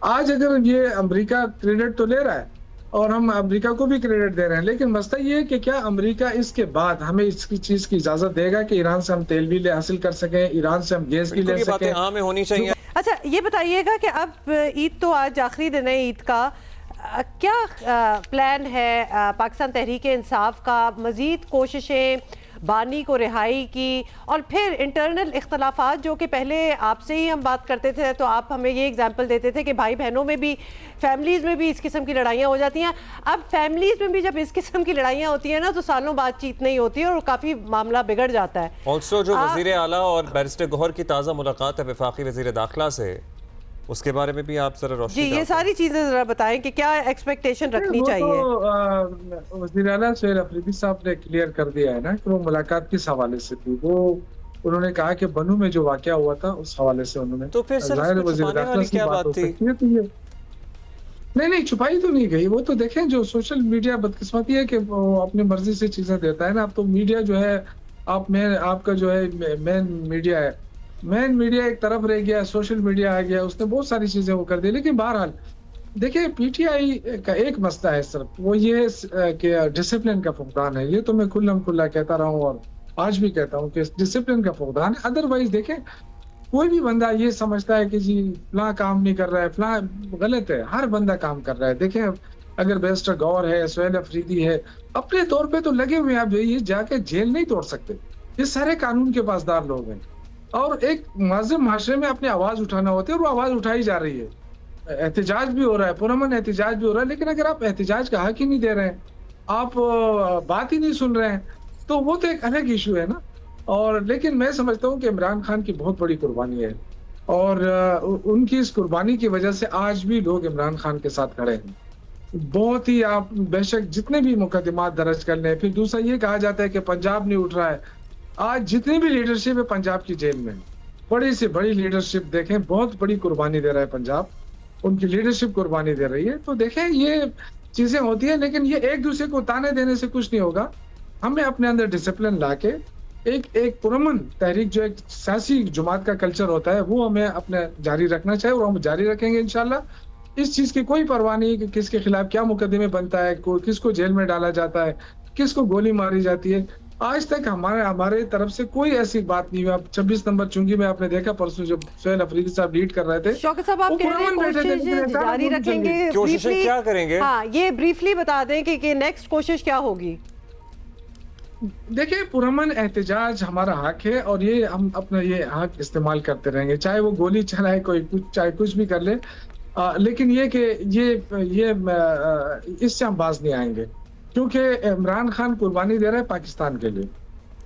Speaker 6: आज अगर ये अमेरिका क्रेडिट तो ले रहा है, और हम अमेरिका को भी क्रेडिट दे रहे हैं, लेकिन मसला ये है कि क्या अमेरिका इसके बाद हमें इसकी चीज की इजाजत देगा कि ईरान से हम तेल भी ले हासिल कर सकें, ईरान से हम गैस भी ले
Speaker 1: ये बातें
Speaker 6: सकें।
Speaker 1: आम में होनी चाहिए।
Speaker 2: अच्छा ये बताइएगा कि अब ईद तो आज आखिरी दिन है ईद का, क्या प्लान है पाकिस्तान तहरीक इंसाफ का, मज़ीद कोशिशें बानी को रिहाई की, और फिर इंटरनल इख्तलाफात जो कि पहले आपसे ही हम बात करते थे तो आप हमें ये एग्जांपल देते थे कि भाई बहनों में भी, फैमिलीज़ में भी इस किस्म की लड़ाइयाँ हो जाती हैं। अब फैमिलीज़ में भी जब इस किस्म की लड़ाइयाँ होती हैं ना तो सालों बातचीत नहीं होती है और काफ़ी मामला बिगड़ जाता है।
Speaker 1: ऑल्सो जो वज़ीर आला और बैरिस्टर गौहर की ताज़ा मुलाकात है वफाकी वज़ीर दाखिला से, उसके बारे में भी आप जरा रोशनी
Speaker 2: जी ये सारी चीज़ें ज़रा बताएं कि क्या एक्सपेक्टेशन रखनी चाहिए।
Speaker 6: वज़ीर आला सुहेल अफरीदी साहब ने क्लियर कर दिया है ना कि वो मुलाकात किस हवाले से थी। वो उन्होंने कहा कि बनू में जो वाकया हुआ था उस हवाले से उन्होंने,
Speaker 1: तो फिर सर
Speaker 6: ज़ाहिर
Speaker 1: उसमें छुपाने वाली क्या बात थी?
Speaker 6: तो ये नहीं छुपाई तो नहीं गई। वो तो देखें जो सोशल मीडिया बदकिस्मती है कि वो अपनी मर्जी से चीजें देता है ना। अब तो मीडिया जो है आपका जो है मेन मीडिया एक तरफ रह गया, सोशल मीडिया आ गया, उसने बहुत सारी चीजें वो कर दी। लेकिन बहरहाल देखिए पीटीआई का एक मसला है सिर्फ, वो ये कि डिसिप्लिन का फुकदान है। ये तो मैं खुल्ला कहता रहा हूँ और आज भी कहता हूँ कि डिसिप्लिन का फुकदान है। अदरवाइज देखें कोई भी बंदा ये समझता है कि जी फला काम नहीं कर रहा है, फला गलत है। हर बंदा काम कर रहा है। देखें अगर बैरिस्टर गौर है, सुहेल अफरीदी है, अपने तौर पे तो लगे हुए हैं। आप ये जाके जेल नहीं तोड़ सकते, ये सारे कानून के पासदार लोग हैं और एक मुआज़िम माशरे में अपनी आवाज उठाना होती है और वो आवाज उठाई जा रही है। एहतजाज भी हो रहा है, पुरअमन एहतजाज भी हो रहा है, लेकिन अगर आप एहतजाज का हक ही नहीं दे रहे हैं, आप बात ही नहीं सुन रहे हैं, तो वो तो एक अलग इशू है ना। और लेकिन मैं समझता हूँ कि इमरान खान की बहुत बड़ी कुर्बानी है और उनकी इस कुर्बानी की वजह से आज भी लोग इमरान खान के साथ खड़े हैं। बहुत ही आप बेशक जितने भी मुकदमात दर्ज कर लें, फिर दूसरा ये कहा जाता है कि पंजाब नहीं उठ रहा है। आज जितनी भी लीडरशिप है पंजाब की जेल में, बड़ी से बड़ी लीडरशिप देखें, बहुत बड़ी कुर्बानी दे रहा है पंजाब, उनकी लीडरशिप कुर्बानी दे रही है। तो देखें ये चीजें होती है, लेकिन ये एक दूसरे को ताने देने से कुछ नहीं होगा। हमें अपने अंदर डिसिप्लिन लाके एक पुरअमन तहरीक जो एक सियासी जुमात का कल्चर होता है वो हमें अपने जारी रखना चाहिए और हम जारी रखेंगे इंशाल्लाह। इस चीज की कोई परवाह नहीं कि किसके खिलाफ क्या मुकदमे बनता है, किसको जेल में डाला जाता है, किसको गोली मारी जाती है। आज तक हमारे तरफ से कोई ऐसी बात नहीं हुई। अब 26 नंबर चुंगी में आपने देखा परसों जब सुहेल अफरीदी साहब लीड कर रहे थे,
Speaker 2: शौकत साहब आप कह रहे हैं कोशिश जारी रखेंगे,
Speaker 1: कोशिशें क्या करेंगे?
Speaker 2: हाँ ये ब्रीफली बता दें कि नेक्स्ट कोशिश क्या होगी।
Speaker 6: देखिए पुरअमन एहतजाज हमारा हक है और ये हम अपना ये हक इस्तेमाल करते रहेंगे, चाहे वो गोली चलाए कोई कुछ, चाहे कुछ भी कर ले। लेकिन ये कि ये इससे हम बाज नहीं आएंगे क्योंकि इमरान खान कुर्बानी दे रहे हैं पाकिस्तान के लिए।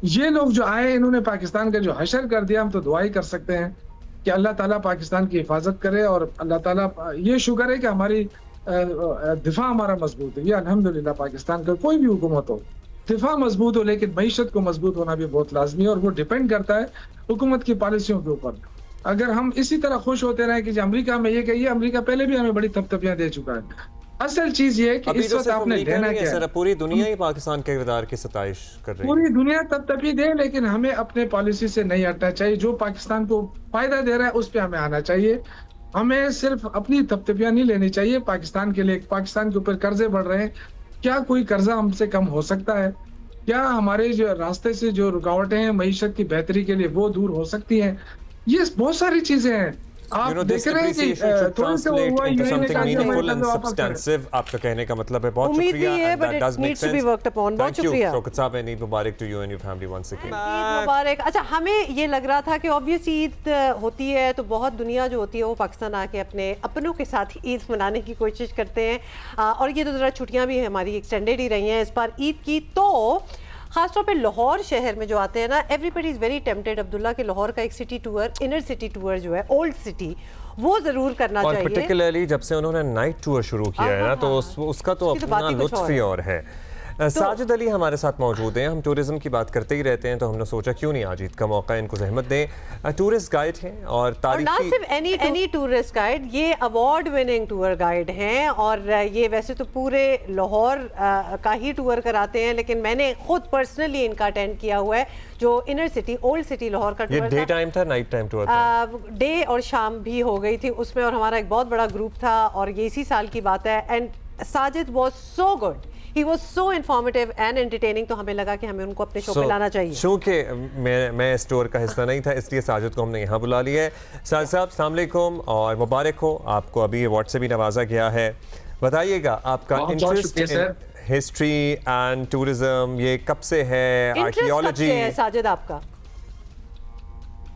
Speaker 6: ये लोग जो आए इन्होंने पाकिस्तान का जो हशर कर दिया, हम तो दुआ ही कर सकते हैं कि अल्लाह ताला पाकिस्तान की हिफाजत करे और अल्लाह ताला ये शुक्र है कि हमारी दिफा हमारा मजबूत है। ये अल्हम्दुलिल्लाह पाकिस्तान का कोई भी हुकूमत हो दिफा मजबूत हो, लेकिन मईशत को मजबूत होना भी बहुत लाजमी है और वो डिपेंड करता है हुकूमत की पॉलिसियों के ऊपर। अगर हम इसी तरह खुश होते रहे कि अमेरिका में ये कहिए, अमेरिका पहले भी हमें बड़ी थपथपियां दे चुका है। असल चीज ये है कि इस वक्त आपने लेना क्या है।
Speaker 1: पूरी दुनिया ही पाकिस्तान के किरदार की सताइश कर रही है।
Speaker 6: पूरी दुनिया तपतपी दे, लेकिन हमें अपने पॉलिसी से नहीं हटना चाहिए। जो पाकिस्तान को फायदा दे रहा है उस पर हमें आना चाहिए। हमें सिर्फ अपनी तपतपियां नहीं लेनी चाहिए पाकिस्तान के लिए। पाकिस्तान के ऊपर कर्जे बढ़ रहे हैं, क्या कोई कर्जा हमसे कम हो सकता है? क्या हमारे जो रास्ते से जो रुकावटें हैं मईशत की बेहतरी के लिए वो दूर हो सकती हैं? ये बहुत सारी चीजें हैं। आप देख रहे हैं कि थोड़ा सा हुआ
Speaker 1: आपका कहने का मतलब है। बहुत
Speaker 2: उम्मीद भी
Speaker 1: शुक्रिया
Speaker 2: है, but it needs to be worked upon। बहुत शुक्रिया
Speaker 1: शौकत साहब, and Eid Mubarak to you and your family once again.
Speaker 2: Eid मुबारक। अच्छा हमें ये लग रहा था कि ऑब्वियस ईद होती है तो बहुत दुनिया जो होती है वो पाकिस्तान आके अपने अपनों के साथ ईद मनाने की कोशिश करते हैं और ये तो ज़रा छुट्टियाँ भी हमारी एक्सटेंडेड ही रही हैं इस बार ईद की। तो खासतौर पे लाहौर शहर में जो आते हैं ना, everybody is very tempted Abdullah के लाहौर का एक city tour, inner city tour जो है ओल्ड सिटी, वो जरूर करना चाहिए।
Speaker 1: और पर्टिकुलरली जब से उन्होंने नाइट टूर शुरू किया है ना, तो उसका तो अपना लुत्फ ही और है। साजिद अली हमारे साथ मौजूद हैं। हम टूरिज्म की बात करते ही रहते हैं तो हमने सोचा क्यों नहीं आज ईद का मौका इनको जहमत दें। टूरिस्ट गाइड हैं और
Speaker 2: ना सिर्फ एनी टूरिस्ट गाइड, ये अवार्ड विनिंग टूर गाइड हैं और ये वैसे तो पूरे लाहौर का ही टूर कराते हैं, लेकिन मैंने खुद पर्सनली इनका अटेंड किया हुआ है जो inner city old city Lahore का टूर।
Speaker 1: ये डे टाइम था, नाइट टाइम टूर था?
Speaker 2: डे और शाम भी हो गई थी उसमें और हमारा एक बहुत बड़ा ग्रुप था और ये इसी साल की बात है। And Sajid was so good, he was so informative and entertaining, तो हमें लगा कि हमें उनको अपने शो पे लाना चाहिए।
Speaker 1: चूँकि मैं इस टूर का हिस्सा नहीं था, इसलिए साजिद को हमने यहाँ बुला लिया है। साजिद साहब अस्सलाम वालेकुम और मुबारक हो, आपको अभी अवार्ड से भी नवाजा गया है। बताइएगा आपका interest in history and tourism ये कब से है, आर्कियोलॉजी?
Speaker 2: साजिद आपका?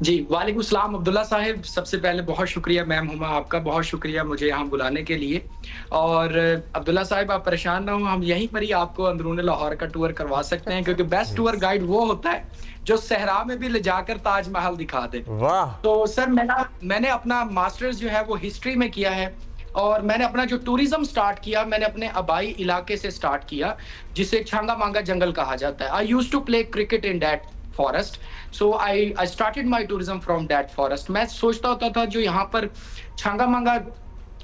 Speaker 7: जी वालेकुम सलाम अब्दुल्ला साहिब, सबसे पहले बहुत शुक्रिया मैम हुमा, आपका बहुत शुक्रिया मुझे यहाँ बुलाने के लिए। और अब्दुल्ला साहिब आप परेशान ना हो, हम यहीं पर ही आपको अंदरूनी लाहौर का टूर करवा सकते हैं, क्योंकि बेस्ट टूर गाइड वो होता है जो सहरा में भी ले जाकर ताजमहल दिखा दे।
Speaker 1: वाह।
Speaker 7: तो सर मैंने अपना मास्टर्स जो है वो हिस्ट्री में किया है, और मैंने अपना जो टूरिज्म स्टार्ट किया, मैंने अपने आबाई इलाके से स्टार्ट किया, जिसे छांगा मांगा जंगल कहा जाता है। I used to play cricket in that forest, so I started my tourism from that forest. मैं सोचता होता था जो यहाँ पर छांगा मांगा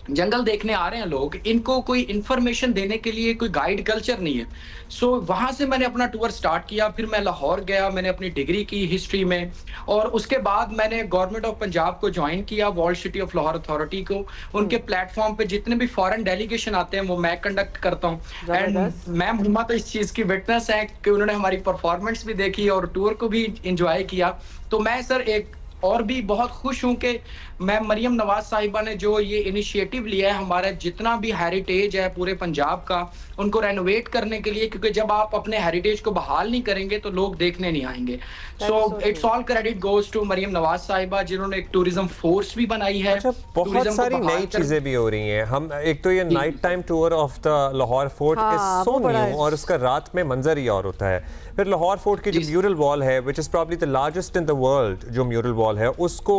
Speaker 7: जंगल देखने आ रहे हैं लोग, इनको कोई इंफॉर्मेशन देने के लिए कोई गाइड कल्चर नहीं है। सो वहां से मैंने अपना टूर स्टार्ट किया। फिर मैं लाहौर गया, मैंने अपनी डिग्री की हिस्ट्री में, और उसके बाद मैंने गवर्नमेंट ऑफ पंजाब को ज्वाइन किया, world city of Lahore authority को। उनके प्लेटफॉर्म पे जितने भी फॉरेन डेलीगेशन आते हैं वो मैं कंडक्ट करता हूँ। एंड मैम हुमा तो इस चीज की विटनेस है कि उन्होंने हमारी परफॉर्मेंस भी देखी और टूर को भी इंजॉय किया। तो मैं सर एक और भी बहुत खुश हूं कि मैं मरियम नवाज साहिबा ने जो ये इनिशिएटिव लिया है, हमारा जितना भी हेरिटेज है पूरे पंजाब का, उनको रेनोवेट करने के लिए, क्योंकि जब आप अपने हेरिटेज को बहाल नहीं करेंगे तो लोग देखने नहीं आएंगे। So it's all credit goes to Maryam Nawaz sahiba, जिन्होंने एक टूरिज्म फोर्स भी बनाई है।
Speaker 1: अच्छा, बहुत सारी नई चीजें भी हो रही हैं। हम एक तो ये night time tour of the Lahore fort is so new, और उसका रात में मंजर ही और होता है। फिर लाहौर फोर्ट की जो म्यूरल वॉल है, which is probably the largest in the world, जो म्यूरल वॉल है उसको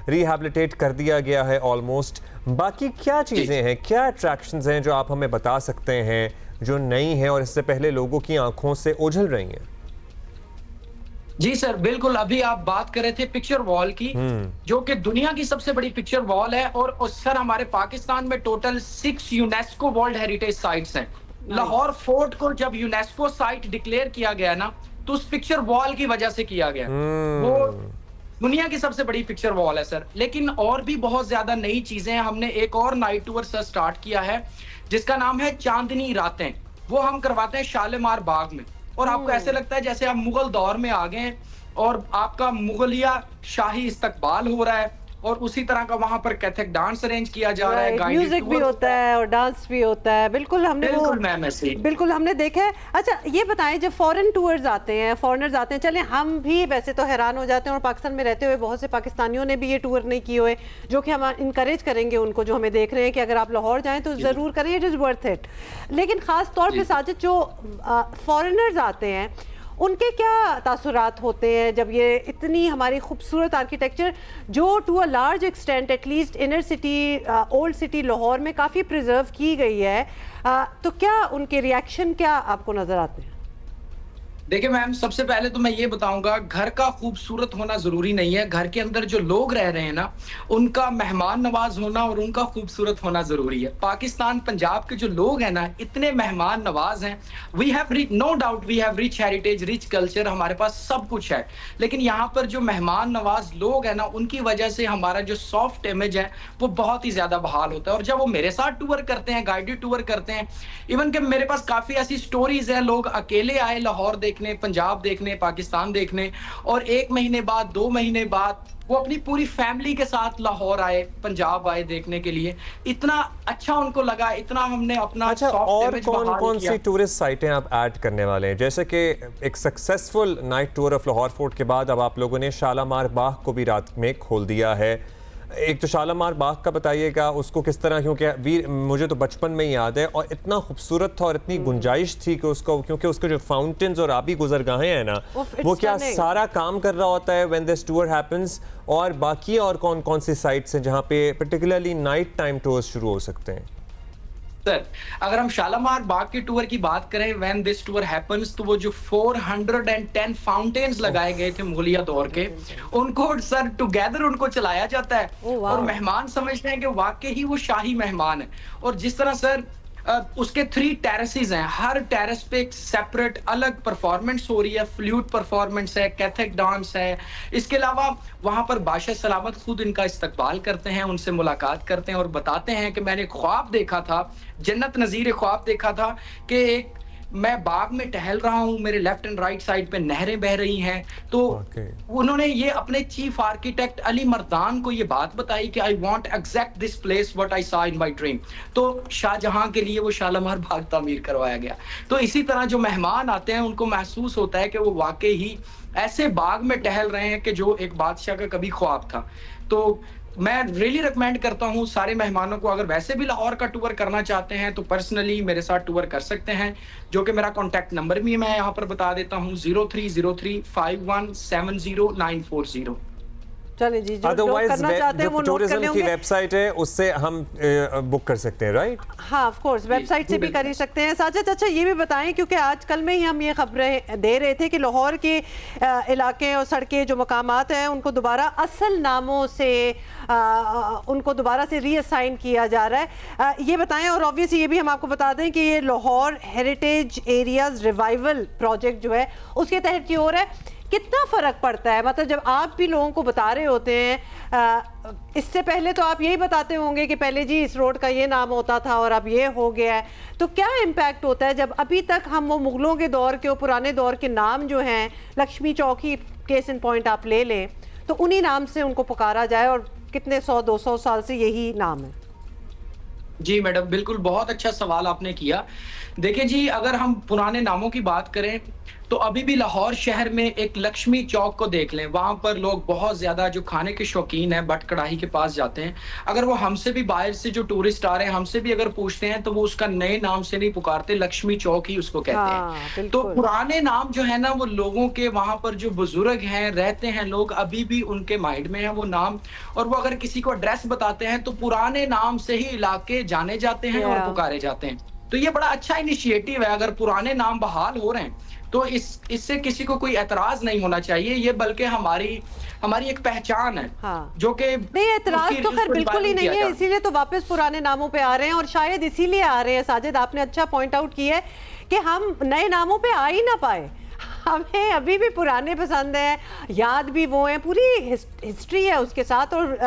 Speaker 1: रिहैबिलिटेट कर दिया गया है ऑलमोस्ट। बाकी क्या चीजें हैं, क्या अट्रैक्शंस हैं जो आप हमें बता सकते हैं जो नई हैं और इससे पहले लोगों की आंखों से ओझल रही हैं?
Speaker 7: जी सर बिल्कुल, अभी आप बात कर रहे थे पिक्चर वॉल की, जो कि दुनिया की सबसे बड़ी पिक्चर वॉल है। और सर हमारे पाकिस्तान में total 6 UNESCO world heritage sites हैं। लाहौर फोर्ट को जब यूनेस्को साइट डिक्लेयर किया गया ना, तो उस पिक्चर वॉल की वजह से किया गया। वो दुनिया की सबसे बड़ी पिक्चर वॉल है सर। लेकिन और भी बहुत ज्यादा नई चीजें हैं। हमने एक और नाइट टूर सर स्टार्ट किया है जिसका नाम है चांदनी रातें। वो हम करवाते हैं शालीमार बाग में, और आपको ऐसे लगता है जैसे आप मुगल दौर में आ गए और आपका मुगलिया शाही इस्तकबाल हो रहा है, और उसी तरह का वहां पर कैथक डांस अरेंज किया जा रहा है,
Speaker 2: म्यूजिक भी होता है और डांस भी होता है। बिल्कुल हमने देखा है। अच्छा ये बताएं, जब फॉरेन टूर्स आते हैं, फॉरेनर्स आते हैं, चले हम भी वैसे तो हैरान हो जाते हैं, और पाकिस्तान में रहते हुए बहुत से पाकिस्तानियों ने भी ये टूर नहीं किए हुए, जो कि हम इनकरेज करेंगे उनको, जो हमें देख रहे हैं कि अगर आप लाहौर जाएं तो जरूर करें, इट इज वर्थ इट। लेकिन खास तौर पर साजिद जो फॉरेनर्स आते हैं उनके क्या तासुरात होते हैं जब ये इतनी हमारी खूबसूरत आर्किटेक्चर, जो to a large extent at least inner city, old city Lahore में काफ़ी प्रिजर्व की गई है, तो क्या उनके रिएक्शन क्या आपको नज़र आते हैं?
Speaker 7: देखिए मैम, सबसे पहले तो मैं ये बताऊंगा, घर का खूबसूरत होना जरूरी नहीं है, घर के अंदर जो लोग रह रहे हैं ना, उनका मेहमान नवाज होना और उनका खूबसूरत होना जरूरी है। पाकिस्तान पंजाब के जो लोग हैं ना, इतने मेहमान नवाज हैं। We have no doubt we have rich heritage, rich culture, हमारे पास सब कुछ है। लेकिन यहाँ पर जो मेहमान नवाज लोग हैं ना, उनकी वजह से हमारा जो सॉफ्ट इमेज है वो बहुत ही ज्यादा बहाल होता है। और जब वो मेरे साथ टूर करते हैं, गाइडेड टूर करते हैं, इवन कि मेरे पास काफी ऐसी स्टोरीज हैं, लोग अकेले आए लाहौर देखने, पंजाब देखने, पाकिस्तान देखने, और 1 महीने बाद, 2 महीने बाद वो अपनी पूरी फैमिली के साथ लाहौर आए, पंजाब आए देखने के लिए। इतना अच्छा उनको लगा, इतना हमने अपना
Speaker 1: अच्छा, और कौन सी टूरिस्ट साइटें आप ऐड करने वाले हैं? जैसे कि एक successful night tour of Lahore fort के बाद अब आप लोगों ने शालीमार बाग को भी रात में खोल दिया है। एक तो शालीमार बाग का बताइएगा, उसको किस तरह, क्योंकि मुझे तो बचपन में ही याद है और इतना खूबसूरत था और इतनी गुंजाइश थी कि उसको, क्योंकि उसके जो फाउंटेन्स और आबी गुजरगाहें हैं ना, वो क्या सारा काम कर रहा होता है व्हेन दिस टूर हैपेंस? और बाकी और कौन कौन सी साइट्स हैं जहाँ पे पर्टिकुलरली नाइट टाइम टूर्स शुरू हो सकते हैं?
Speaker 7: सर अगर हम शालीमार बाग के टूर की बात करें, व्हेन दिस टूर हैपेंस, तो वो जो 410 फाउंटेन्स लगाए गए थे मुगलिया दौर के, उनको सर टुगेदर उनको चलाया जाता है, और मेहमान समझते हैं कि वाकई ही वो शाही मेहमान है। और जिस तरह सर उसके 3 टेरेसेस हैं, हर टेरेस पे एक सेपरेट अलग परफॉर्मेंस हो रही है, फ्लूट परफॉर्मेंस है, कैथक डांस है। इसके अलावा वहां पर बादशाह सलामत खुद इनका इस्तकबाल करते हैं, उनसे मुलाकात करते हैं और बताते हैं कि मैंने ख्वाब देखा था, जन्नत नज़ीर ख्वाब देखा था कि एक मैं बाग में टहल रहा हूँ, मेरे लेफ्ट एंड राइट साइड पे नहरें बह रही हैं। तो उन्होंने ये अपने चीफ आर्किटेक्ट अली मर्दान को ये बात बताई कि I want exact this place what I saw in my dream. तो शाहजहां के लिए वो शालीमार बाग तामीर करवाया गया। तो इसी तरह जो मेहमान आते हैं उनको महसूस होता है कि वो वाकई ही ऐसे बाग में टहल रहे हैं कि जो एक बादशाह का कभी ख्वाब था। तो मैं रियली रिकमेंड करता हूँ सारे मेहमानों को, अगर वैसे भी लाहौर का टूर करना चाहते हैं तो पर्सनली मेरे साथ टूर कर सकते हैं, जो कि मेरा कॉन्टैक्ट नंबर भी मैं यहाँ पर बता देता हूँ 03035170
Speaker 2: चलिए जी, जो
Speaker 1: अदरवाइज
Speaker 2: करना चाहते हैं वो नोट कर
Speaker 1: टूरिज्म की वेबसाइट है उससे हम बुक कर सकते हैं, राइट?
Speaker 2: हाँ, ऑफ कोर्स वेबसाइट से भी कर ही सकते हैं। साजिद, अच्छा ये भी बताएं, क्योंकि आजकल में ही हम ये खबरें दे रहे थे कि लाहौर के इलाके और सड़कें जो मकामात हैं उनको दोबारा असल नामों से उनको दोबारा से रीअसाइन किया जा रहा है। ये बताएं, और ऑब्वियसली ये भी हम आपको बता दें कि ये Lahore heritage areas revival project जो है उसके तहत की हो रहा है। कितना फ़र्क पड़ता है, मतलब जब आप भी लोगों को बता रहे होते हैं, इससे पहले तो आप यही बताते होंगे कि पहले जी इस रोड का ये नाम होता था और अब ये हो गया है, तो क्या इम्पैक्ट होता है जब अभी तक हम वो मुग़लों के दौर के और पुराने दौर के नाम जो हैं, लक्ष्मी चौक ही केस इन पॉइंट आप ले लें, तो उन्हीं नाम से उनको पुकारा जाए और कितने 100-200 साल से यही नाम है?
Speaker 7: जी मैडम, बिल्कुल बहुत अच्छा सवाल आपने किया। देखिए जी, अगर हम पुराने नामों की बात करें तो अभी भी लाहौर शहर में एक लक्ष्मी चौक को देख लें, वहां पर लोग बहुत ज्यादा जो खाने के शौकीन हैं बट कढ़ाई के पास जाते हैं। अगर वो हमसे भी बाहर से जो टूरिस्ट आ रहे हैं हमसे भी अगर पूछते हैं तो वो उसका नए नाम से नहीं पुकारते, लक्ष्मी चौक ही उसको कहते हैं। तो पुराने नाम जो है ना, वो लोगों के वहां पर जो बुजुर्ग हैं रहते हैं लोग, अभी भी उनके माइंड में है वो नाम, और वो अगर किसी को एड्रेस बताते हैं तो पुराने नाम से ही इलाके जाने जाते हैं और पुकारे जाते हैं। तो ये बड़ा अच्छा इनिशिएटिव है, अगर पुराने नाम बहाल हो रहे हैं तो इससे किसी को कोई एतराज नहीं होना चाहिए, ये बल्कि हमारी एक पहचान है।
Speaker 2: हाँ।
Speaker 7: जो कि
Speaker 2: नहीं, एतराज तो खैर बिल्कुल ही नहीं है, इसीलिए तो वापस पुराने नामों पे आ रहे हैं, और शायद इसीलिए आ रहे हैं। साजिद, आपने अच्छा पॉइंट आउट किया है कि हम नए नामों पे आ ही ना पाए, हमें अभी भी पुराने पसंद है, याद भी वो है, पूरी हिस्ट्री है उसके साथ। और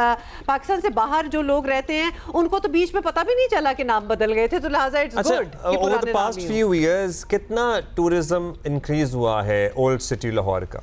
Speaker 2: पाकिस्तान से बाहर जो लोग रहते हैं उनको तो बीच में पता भी नहीं चला कि नाम बदल गए थे, तो लिहाजा it's good.
Speaker 1: Over the past few years कितना टूरिज्म इंक्रीज हुआ है ओल्ड सिटी लाहौर का?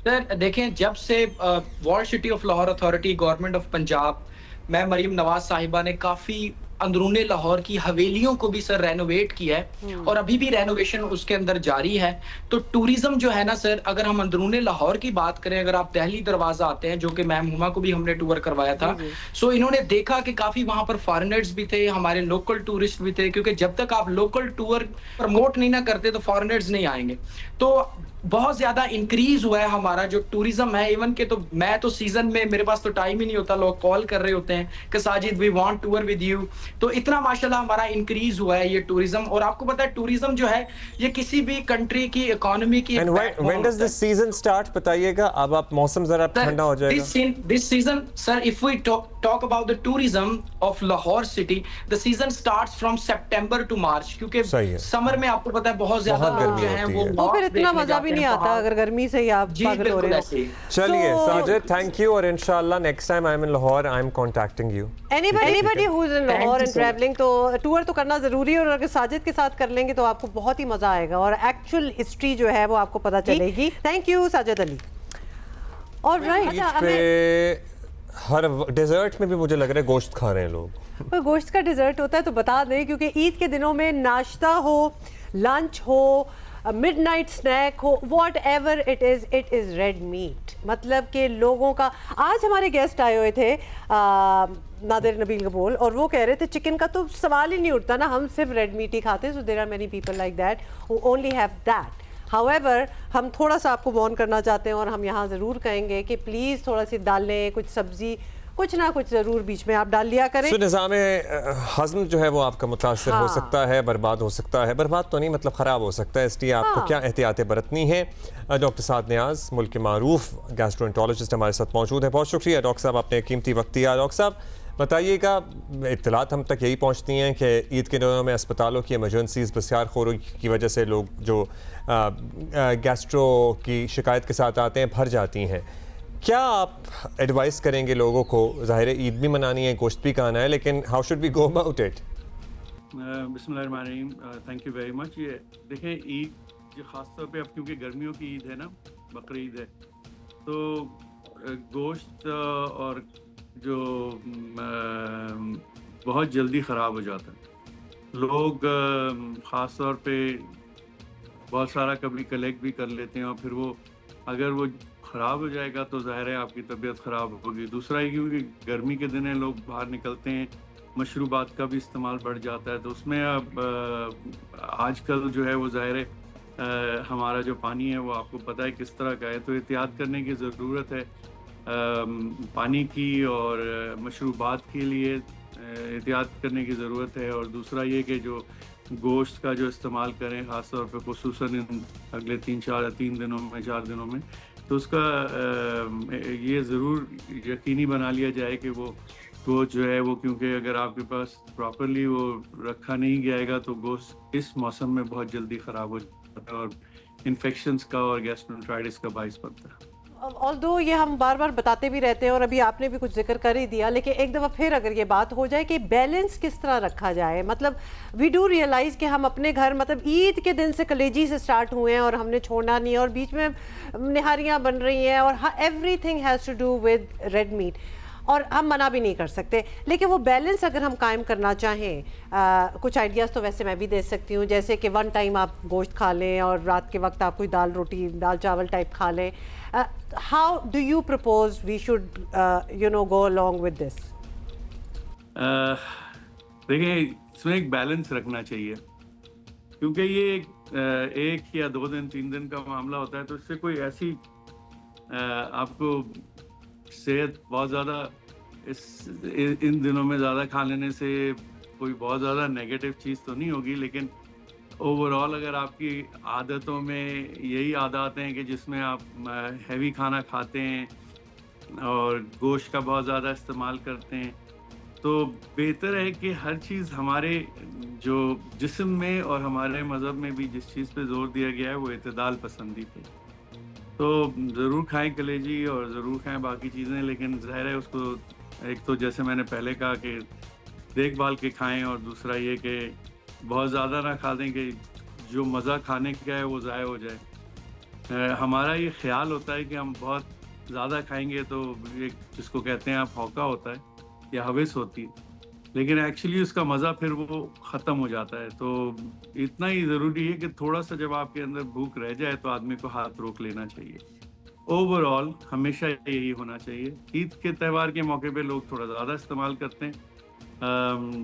Speaker 7: सर देखें, जब से world city of Lahore authority, government of Punjab, मैं मरीम नवाज साहिबा ने काफी अंदरूने लाहौर की हवेलियों को भी सर रेनोवेट किया है और अभी भी रेनोवेशन उसके अंदर जारी है। तो टूरिज्म जो है ना सर, अगर हम अंदरूने लाहौर की बात करें, अगर आप दहली दरवाजा आते हैं, जो कि मैम हुमा को भी हमने टूर करवाया था, सो इन्होंने देखा कि काफी वहां पर फॉरेनर्स भी थे, हमारे लोकल टूरिस्ट भी थे, क्योंकि जब तक आप लोकल टूर प्रमोट नहीं ना करते तो फॉरेनर्स नहीं आएंगे। तो बहुत ज्यादा इंक्रीज हुआ है हमारा जो टूरिज्म है। इवन के तो मैं तो सीजन में, मेरे पास तो टाइम ही नहीं होता, लोग कॉल कर रहे होते हैं कि Sajid we want tour with you. तो इतना माशाल्लाह हमारा इंक्रीज हुआ है ये टूरिज्म। और आपको पता है टूरिज्म जो है ये किसी भी कंट्री की इकोनॉमी की
Speaker 1: when does this season start बताइएगा? अब आप मौसम जरा ठंडा हो जाएगा।
Speaker 7: This season sir, if we talk about the tourism of Lahore city, the season starts from September to March, क्योंकि समर में आपको पता है बहुत ज्यादा लोग जो हैं वो
Speaker 2: फिर इतना मजा भी नहीं आता अगर गर्मी से ही आप पागल हो रहे हो।
Speaker 1: चलिए साजिद, थैंक यू, और इंशाल्लाह next time I am in Lahore I am contacting you.
Speaker 2: Anybody who is in Lahore and travelling, तो टूर तो करना जरूरी है, और अगर साजिद के साथ कर लेंगे तो आपको बहुत ही मजा आएगा और एक्चुअल हिस्ट्री जो है वो आपको पता चलेगी। Thank you Sajid Ali. Alright,
Speaker 1: हर डेजर्ट में भी मुझे लग रहा है गोश्त खा रहे हैं लोग।
Speaker 2: कोई गोश्त का डेजर्ट होता है तो बता दें, क्योंकि ईद के दिनों में नाश्ता हो, लंच हो, मिडनाइट स्नैक हो, what ever it is red meat. मतलब कि लोगों का, आज हमारे गेस्ट आए हुए थे नादिर नबील कबूल, और वो कह रहे थे चिकन का तो सवाल ही नहीं उठता ना, हम सिर्फ रेड मीट ही खाते हैं। So there are many people like that who only have that. However, हम थोड़ा सा आपको वार्न करना चाहते हैं और हम यहाँ ज़रूर कहेंगे कि प्लीज़ थोड़ा सी दालें, कुछ सब्ज़ी, कुछ ना कुछ ज़रूर बीच में आप डाल लिया करें।
Speaker 1: तो निज़ाम हज़्म जो है वो आपका मुतासर हो सकता है, बर्बाद हो सकता है, बर्बाद तो नहीं मतलब ख़राब हो सकता है, इसलिए आपको क्या एहतियातें बरतनी है। डॉक्टर साद नियाज़, मुल्क के मारूफ गैस्ट्रोएंटरोलॉजिस्ट हमारे साथ मौजूद है। बहुत शुक्रिया डॉक्टर साहब, आपने कीमती वक्त दिया। डॉक्टर साहब, बताइएगा, इत्तलात हम तक यही पहुंचती हैं कि ईद के दिनों में अस्पतालों की इमरजेंसीज बसियार खोरों की वजह से लोग जो गैस्ट्रो की शिकायत के साथ आते हैं भर जाती हैं। क्या आप एडवाइस करेंगे लोगों को? ज़ाहिर है ईद भी मनानी है, गोश्त भी खाना है, लेकिन how should we go about it?
Speaker 8: बिस्मिल्लाहिर्रहमानिर्रहीम, थैंक यू वेरी मच। ये देखें, ईद जो ख़ास तौर पे अब क्योंकि गर्मियों की ईद है ना, बकरी ईद है, तो गोश्त और जो बहुत जल्दी ख़राब हो जाता है। लोग ख़ास तौर पे बहुत सारा कभी कलेक्ट भी कर लेते हैं और फिर वो अगर वो ख़राब हो जाएगा तो ज़ाहिर है आपकी तबीयत ख़राब होगी। दूसरा ये क्योंकि गर्मी के दिन है, लोग बाहर निकलते हैं, मशरूबात का भी इस्तेमाल बढ़ जाता है, तो उसमें अब आजकल जो है वो ज़ाहिर है हमारा जो पानी है वो आपको पता है किस तरह का है, तो एहतियात करने की ज़रूरत है पानी की, और मशरूबात के लिए एहतियात करने की ज़रूरत है। और दूसरा ये कि जो गोश्त का जो इस्तेमाल करें ख़ास तौर पे खुसूसन इन अगले 3 दिनों में 4 दिनों में, तो उसका ये ज़रूर यकीनी बना लिया जाए कि वो जो है वो, क्योंकि अगर आपके पास प्रॉपरली वो रखा नहीं जाएगा तो गोश्त इस मौसम में बहुत जल्दी ख़राब हो जाता है और इन्फेक्शंस का और गैस्ट्रोएंटेराइटिस का बाइस बनता है।
Speaker 2: ऑल्दो ये हम बार बार बताते भी रहते हैं और अभी आपने भी कुछ जिक्र कर ही दिया, लेकिन एक दफ़ा फिर अगर ये बात हो जाए कि बैलेंस किस तरह रखा जाए। मतलब वी डू रियलाइज़ कि हम अपने घर, मतलब ईद के दिन से कलेजी से स्टार्ट हुए हैं और हमने छोड़ना नहीं है, और बीच में निहारियाँ बन रही हैं और everything has to do with red meat, और हम मना भी नहीं कर सकते। लेकिन वो बैलेंस अगर हम कायम करना चाहें, कुछ आइडियाज़ तो वैसे मैं भी दे सकती हूँ, जैसे कि वन टाइम आप गोश्त खा लें और रात के वक्त आप कोई दाल रोटी, दाल चावल टाइप खा लें। How do you propose we should go along with this?
Speaker 8: देखिए, इसमें एक बैलेंस रखना चाहिए, क्योंकि ये एक या 2 दिन 3 दिन का मामला होता है, तो इससे कोई ऐसी आपको सेहत बहुत ज़्यादा इन दिनों में ज़्यादा खा लेने से कोई बहुत ज़्यादा नेगेटिव चीज़ तो नहीं होगी, लेकिन ओवरऑल अगर आपकी आदतों में यही आदत हैं कि जिसमें आप हैवी खाना खाते हैं और गोश्त का बहुत ज़्यादा इस्तेमाल करते हैं, तो बेहतर है कि हर चीज़ हमारे जो जिस्म में और हमारे मज़हब में भी जिस चीज़ पे ज़ोर दिया गया है वो इत्तेदाल पसंदी पे। तो ज़रूर खाएं कलेजी और ज़रूर खाएं बाकी चीज़ें, लेकिन ज़ाहिर है उसको एक तो जैसे मैंने पहले कहा कि देखभाल के खाएं, और दूसरा ये कि बहुत ज़्यादा ना खा दें कि जो मज़ा खाने का है वो ज़ाया हो जाए। हमारा ये ख्याल होता है कि हम बहुत ज़्यादा खाएंगे तो एक जिसको कहते हैं आप हौका होता है या हवस होती है, लेकिन एक्चुअली उसका मज़ा फिर वो ख़त्म हो जाता है। तो इतना ही ज़रूरी है कि थोड़ा सा जब आपके अंदर भूख रह जाए तो आदमी को हाथ रोक लेना चाहिए। ओवरऑल हमेशा यही होना चाहिए। ईद के त्यौहार के मौके पे लोग थोड़ा ज़्यादा इस्तेमाल करते हैं,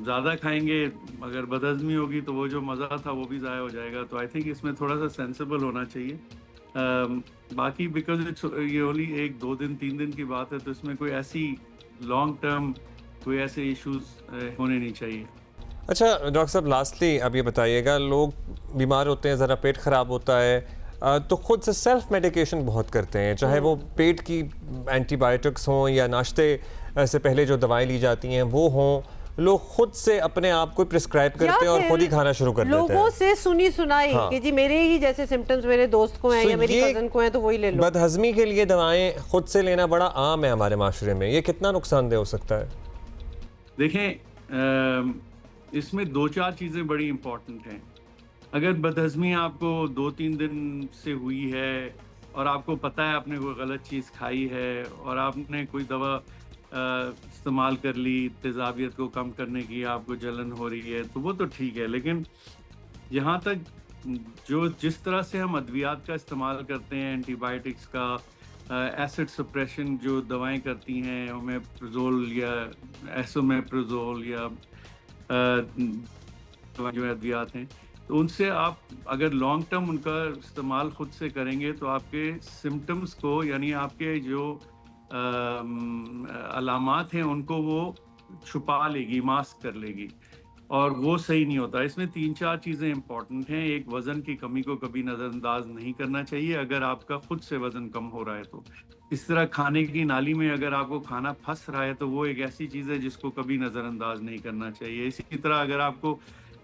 Speaker 8: ज़्यादा खाएंगे, अगर बदहज़मी होगी तो वो जो मज़ा था वो भी ज़ाया हो जाएगा। तो आई थिंक इसमें थोड़ा सा सेंसिबल होना चाहिए। बाकी बिकॉज ये ओनली 1 2 दिन 3 दिन की बात है, तो इसमें कोई ऐसी लॉन्ग टर्म कोई ऐसे इश्यूज होने नहीं चाहिए।
Speaker 1: अच्छा डॉक्टर साहब, लास्टली अब ये बताइएगा, लोग बीमार होते हैं, ज़रा पेट ख़राब होता है, तो खुद से सेल्फ मेडिकेशन बहुत करते हैं, चाहे वो पेट की एंटीबायोटिक्स हों या नाश्ते से पहले जो दवाएं ली जाती हैं वो हों, लोग खुद से अपने आप को प्रिस्क्राइब करते हैं और खुद ही खाना शुरू कर देते हैं।
Speaker 2: लोगों से सुनी सुनाई कि जी मेरे ही जैसे सिम्टम्स मेरे दोस्त को हैं या मेरी कजन को हैं तो वही ले लो।
Speaker 1: बदहज़मी के लिए दवाएं खुद से लेना बड़ा आम है हमारे माशरे में, ये कितना नुकसानदेह हो सकता है?
Speaker 8: देखें, इसमें 2-4 चीज़ें बड़ी इम्पॉर्टेंट हैं। अगर बदहज़मी आपको 2-3 दिन से हुई है और आपको पता है आपने कोई गलत चीज़ खाई है और आपने कोई दवा इस्तेमाल कर ली तेज़ाबियत को कम करने की, आपको जलन हो रही है, तो वो तो ठीक है। लेकिन यहाँ तक जिस तरह से हम अद्वियात का इस्तेमाल करते हैं, एंटीबायोटिक्स का, एसिड सप्रेशन जो दवाएं करती हैं, ओमेप्रोजोल या एसोमेप्रोजोल या जो अद्वियात हैं, तो उनसे आप अगर लॉन्ग टर्म उनका इस्तेमाल खुद से करेंगे तो आपके सिम्टम्स को, यानी आपके जो अलामात हैं उनको वो छुपा लेगी, मास्क कर लेगी। और वो सही नहीं होता। इसमें 3-4 चीज़ें इंपॉर्टेंट हैं। एक, वज़न की कमी को कभी नज़रअंदाज नहीं करना चाहिए अगर आपका खुद से वज़न कम हो रहा है तो। इस तरह खाने की नाली में अगर आपको खाना फंस रहा है तो वो एक ऐसी चीज़ है जिसको कभी नज़रअंदाज नहीं करना चाहिए। इसी तरह अगर आपको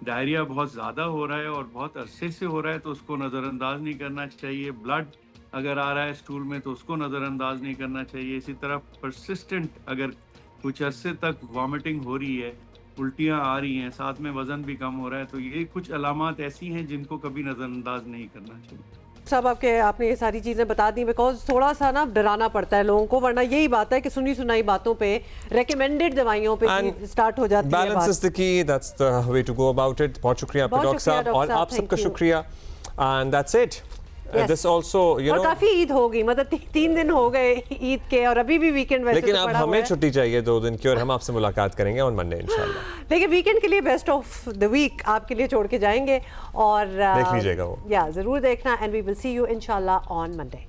Speaker 8: डायरिया बहुत ज़्यादा हो रहा है और बहुत अरसे से हो रहा है तो उसको नज़रअंदाज नहीं करना चाहिए। ब्लड अगर आ रहा है स्टूल में तो उसको नज़रअंदाज नहीं करना चाहिए। इसी तरह परसिस्टेंट अगर कुछ अरसे तक वॉमिटिंग हो रही है, उल्टियाँ आ रही हैं, साथ में वज़न भी कम हो रहा है, तो ये कुछ अलामात ऐसी हैं जिनको कभी नज़रअंदाज नहीं करना चाहिए।
Speaker 2: सब आपने ये सारी चीज़ें बता दी, बिकॉज थोड़ा सा ना डराना पड़ता है लोगों को, वरना यही बात है कि सुनी सुनाई बातों पे, रेकमेंडेड दवाइयों पे स्टार्ट हो जाती है।
Speaker 1: Balance is the key, that's the way to go about it. बहुत शुक्रिया आपका डॉक्टर साहब, और आप सबका शुक्रिया, and that's it. This also, you know,
Speaker 2: काफी ईद हो गई, मतलब 3 दिन हो गए ईद के, और अभी भी वीकेंड वैसे
Speaker 1: लेकिन
Speaker 2: तो
Speaker 1: अब हमें छुट्टी चाहिए 2 दिन की, और हम आपसे मुलाकात करेंगे ऑन मंडे इंशाल्लाह।
Speaker 2: लेकिन वीकेंड के लिए बेस्ट ऑफ द वीक आपके लिए छोड़ के जाएंगे, और
Speaker 1: देख लीजिएगा वो,
Speaker 2: या जरूर देखना, and we will see you इंशाल्लाह ऑन मंडे।